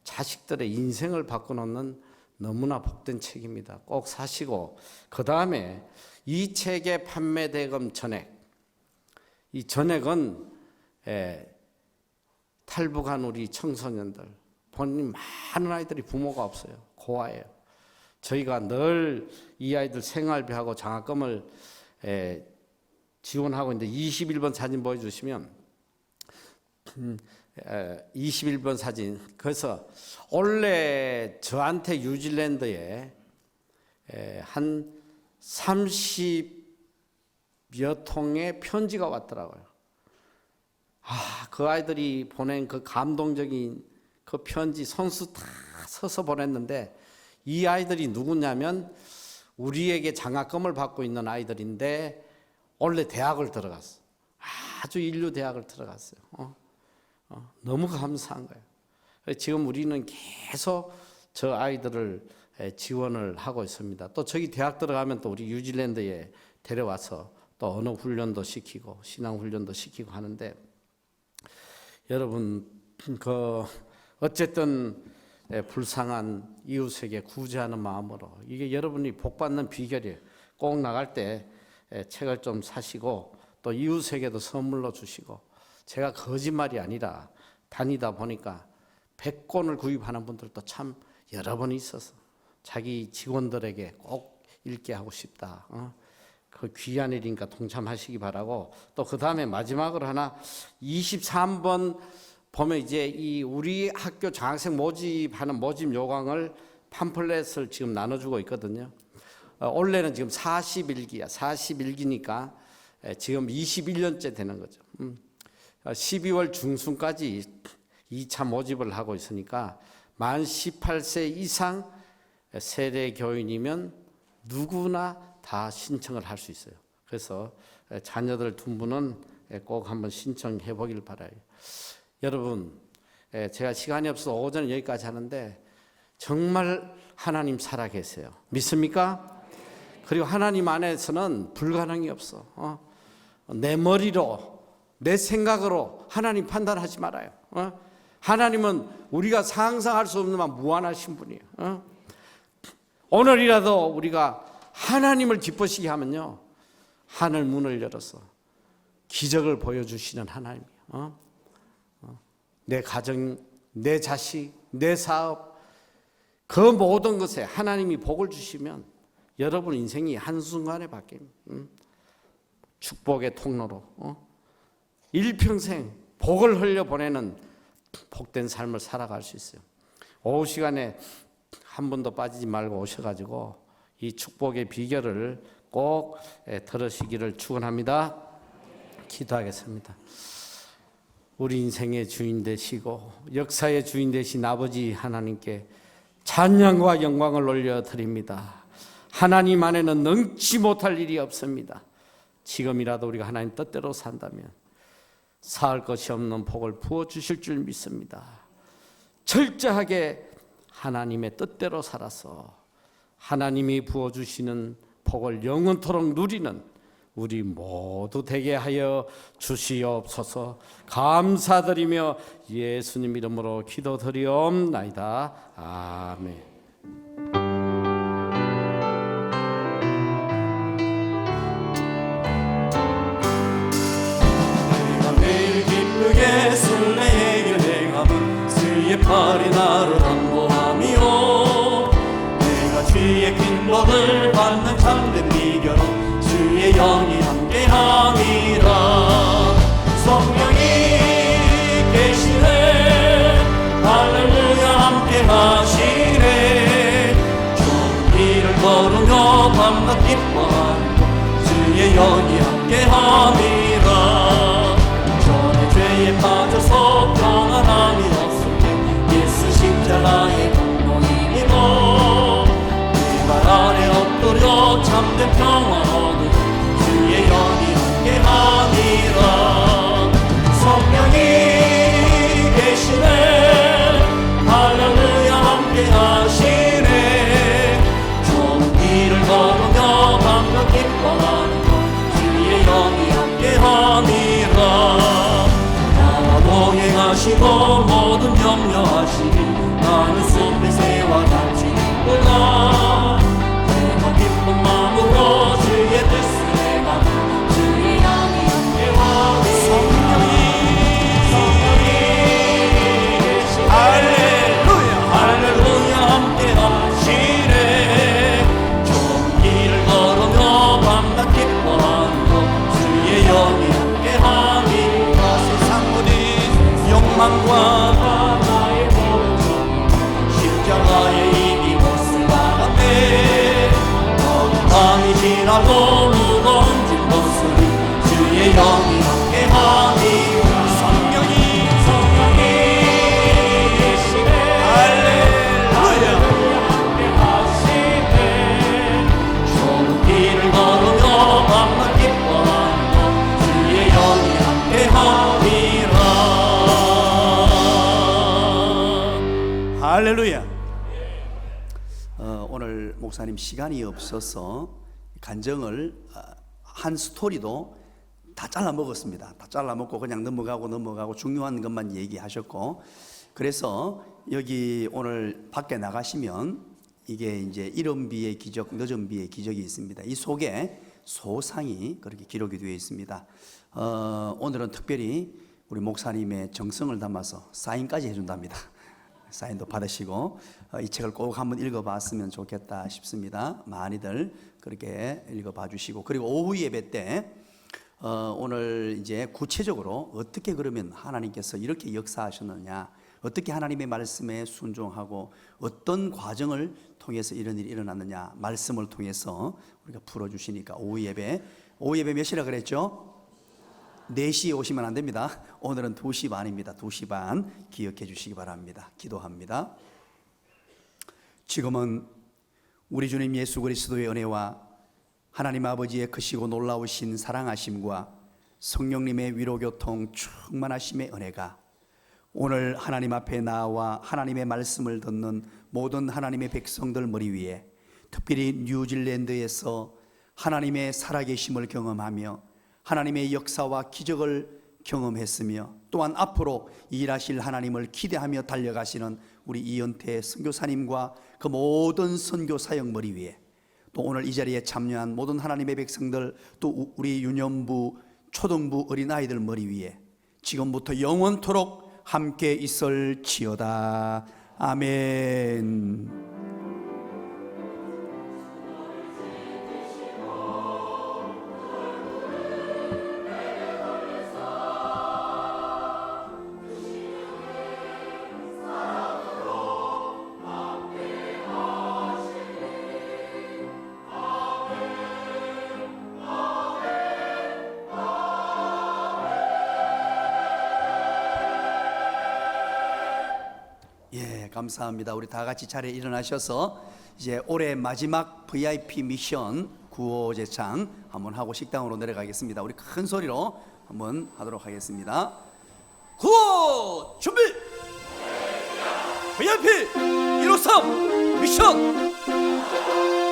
자식들의 인생을 바꿔놓는 너무나 복된 책입니다. 꼭 사시고, 그 다음에 이 책의 판매 대금 전액, 이 전액은 탈북한 우리 청소년들, 본인 많은 아이들이 부모가 없어요. 고아예요. 저희가 늘 이 아이들 생활비하고 장학금을 지원하고 있는데, 21번 사진 보여주시면 21번 사진. 그래서 원래 저한테 뉴질랜드에 한 30여 통의 편지가 왔더라고요. 그 아이들이 보낸 그 감동적인 그 편지 손수 다 써서 보냈는데, 이 아이들이 누구냐면 우리에게 장학금을 받고 있는 아이들인데 원래 대학을 들어갔어. 아주 인류 대학을 들어갔어요. 너무 감사한 거예요. 지금 우리는 계속 저 아이들을 지원을 하고 있습니다. 또 저기 대학 들어가면 또 우리 뉴질랜드에 데려와서 또 언어 훈련도 시키고 신앙 훈련도 시키고 하는데, 여러분 어쨌든 불쌍한 이웃에게 구제하는 마음으로, 이게 여러분이 복 받는 비결이에요. 꼭 나갈 때 책을 좀 사시고 또 이웃에게도 선물로 주시고. 제가 거짓말이 아니라 다니다 보니까 100권을 구입하는 분들도 참 여러 번 있어서 자기 직원들에게 꼭 읽게 하고 싶다. 그 귀한 일이니까 동참하시기 바라고. 또 그 다음에 마지막으로 하나, 23번 보면 이제 이 우리 학교 장학생 모집하는 모집 요강을 팜플렛을 지금 나눠주고 있거든요. 원래는 지금 41기야. 41기니까 지금 21년째 되는 거죠. 12월 중순까지 2차 모집을 하고 있으니까 만 18세 이상 세대 교인이면 누구나 다 신청을 할 수 있어요. 그래서 자녀들 두 분은 꼭 한번 신청해 보길 바라요. 여러분, 제가 시간이 없어서 오전에 여기까지 하는데 정말 하나님 살아 계세요. 믿습니까? 그리고 하나님 안에서는 불가능이 없어. 내 머리로, 내 생각으로 하나님 판단하지 말아요. 하나님은 우리가 상상할 수 없는 만 무한하신 분이에요. 오늘이라도 우리가 하나님을 기쁘시게 하면요, 하늘 문을 열어서 기적을 보여주시는 하나님이에요. 내 가정, 내 자식, 내 사업, 그 모든 것에 하나님이 복을 주시면 여러분 인생이 한순간에 바뀝니다. 축복의 통로로 일평생 복을 흘려보내는 복된 삶을 살아갈 수 있어요. 오후 시간에 한 번도 빠지지 말고 오셔가지고 이 축복의 비결을 꼭 들으시기를 축원합니다. 기도하겠습니다. 우리 인생의 주인 되시고 역사의 주인 되신 아버지 하나님께 찬양과 영광을 올려드립니다. 하나님 안에는 능치 못할 일이 없습니다. 지금이라도 우리가 하나님 뜻대로 산다면 사할 것이 없는 복을 부어주실 줄 믿습니다. 철저하게 하나님의 뜻대로 살아서 하나님이 부어주시는 복을 영원토록 누리는 우리 모두 되게 하여 주시옵소서. 감사드리며 예수님 이름으로 기도드리옵나이다. 아멘. 술래의 길 행함은 주의 팔이 나를 안보함이요 내가 주의 긴 복을 받는 참된 비결은 주의 영이 함께함이라 성령이 계시네 할렐루야 함께하시네 좋은 길을 걸으며 밤낮 기뻐하는 주의 영이 함께함이라 죄에 빠져서 평안함이 없을 때 예수 십자가의 공로이니고 그 발 아래 엎드려 참된 평화 얻으니 주의 영이 함께하니라 성령이 계시네 할렐루야 함께하시네 좋은 길을 걸으며 밤낮 기뻐하는 주의 영이 함께하니라 동행하시고 모든 염려하시니 나는 숲의 새와 같이 기쁘다 내가 기쁜 마음으로 주의 뜻을 행하며 주의 영이 함께하니 성령이 계시네 할렐루야 할렐루야 함께하시네 좋은 길을 걸으며 밤낮 기뻐하는 것 주의 영이 함께하니 욕망과 바다의 보정 십자가의 이기 못을 받았네 밤이 지나도 무거운 짐 벗으니 주의 영이 함께하니 성령이 계시네 할렐루야 함께하시네 좋은 길을 걸으며 밤낮 기뻐하는 것 주의 영이 함께하니라 할렐루야. 오늘 목사님 시간이 없어서 간증을 한 스토리도 다 잘라 먹었습니다. 다 잘라 먹고 그냥 넘어가고 중요한 것만 얘기하셨고 그래서 여기 오늘 밖에 나가시면 이게 이제 이른 비의 기적, 늦은 비의 기적이 있습니다. 이 속에 소상이 그렇게 기록이 되어 있습니다. 오늘은 특별히 우리 목사님의 정성을 담아서 사인까지 해준답니다. 사인도 받으시고 이 책을 꼭 한번 읽어봤으면 좋겠다 싶습니다. 많이들 그렇게 읽어봐 주시고 그리고 오후 예배 때 오늘 이제 구체적으로 어떻게 그러면 하나님께서 이렇게 역사하셨느냐 어떻게 하나님의 말씀에 순종하고 어떤 과정을 통해서 이런 일이 일어났느냐 말씀을 통해서 우리가 풀어주시니까 오후 예배 몇 시라 그랬죠? 4시에 오시면 안 됩니다. 오늘은 2시 반입니다. 2시 반 기억해 주시기 바랍니다. 기도합니다. 지금은 우리 주님 예수 그리스도의 은혜와 하나님 아버지의 크시고 놀라우신 사랑하심과 성령님의 위로교통 충만하심의 은혜가 오늘 하나님 앞에 나와 하나님의 말씀을 듣는 모든 하나님의 백성들 머리 위에 특별히 뉴질랜드에서 하나님의 살아계심을 경험하며 하나님의 역사와 기적을 경험했으며 또한 앞으로 일하실 하나님을 기대하며 달려가시는 우리 이은태 선교사님과 그 모든 선교 사역 머리 위에 또 오늘 이 자리에 참여한 모든 하나님의 백성들 또 우리 유년부 초등부 어린아이들 머리 위에 지금부터 영원토록 함께 있을지어다. 아멘. 감사합니다. 우리 다 같이 자리에 일어나셔서 이제 올해 마지막 VIP 미션 구호 제창 한번 하고 식당으로 내려가겠습니다. 우리 큰 소리로 한번 하도록 하겠습니다. 구호 준비! VIP 153 미션!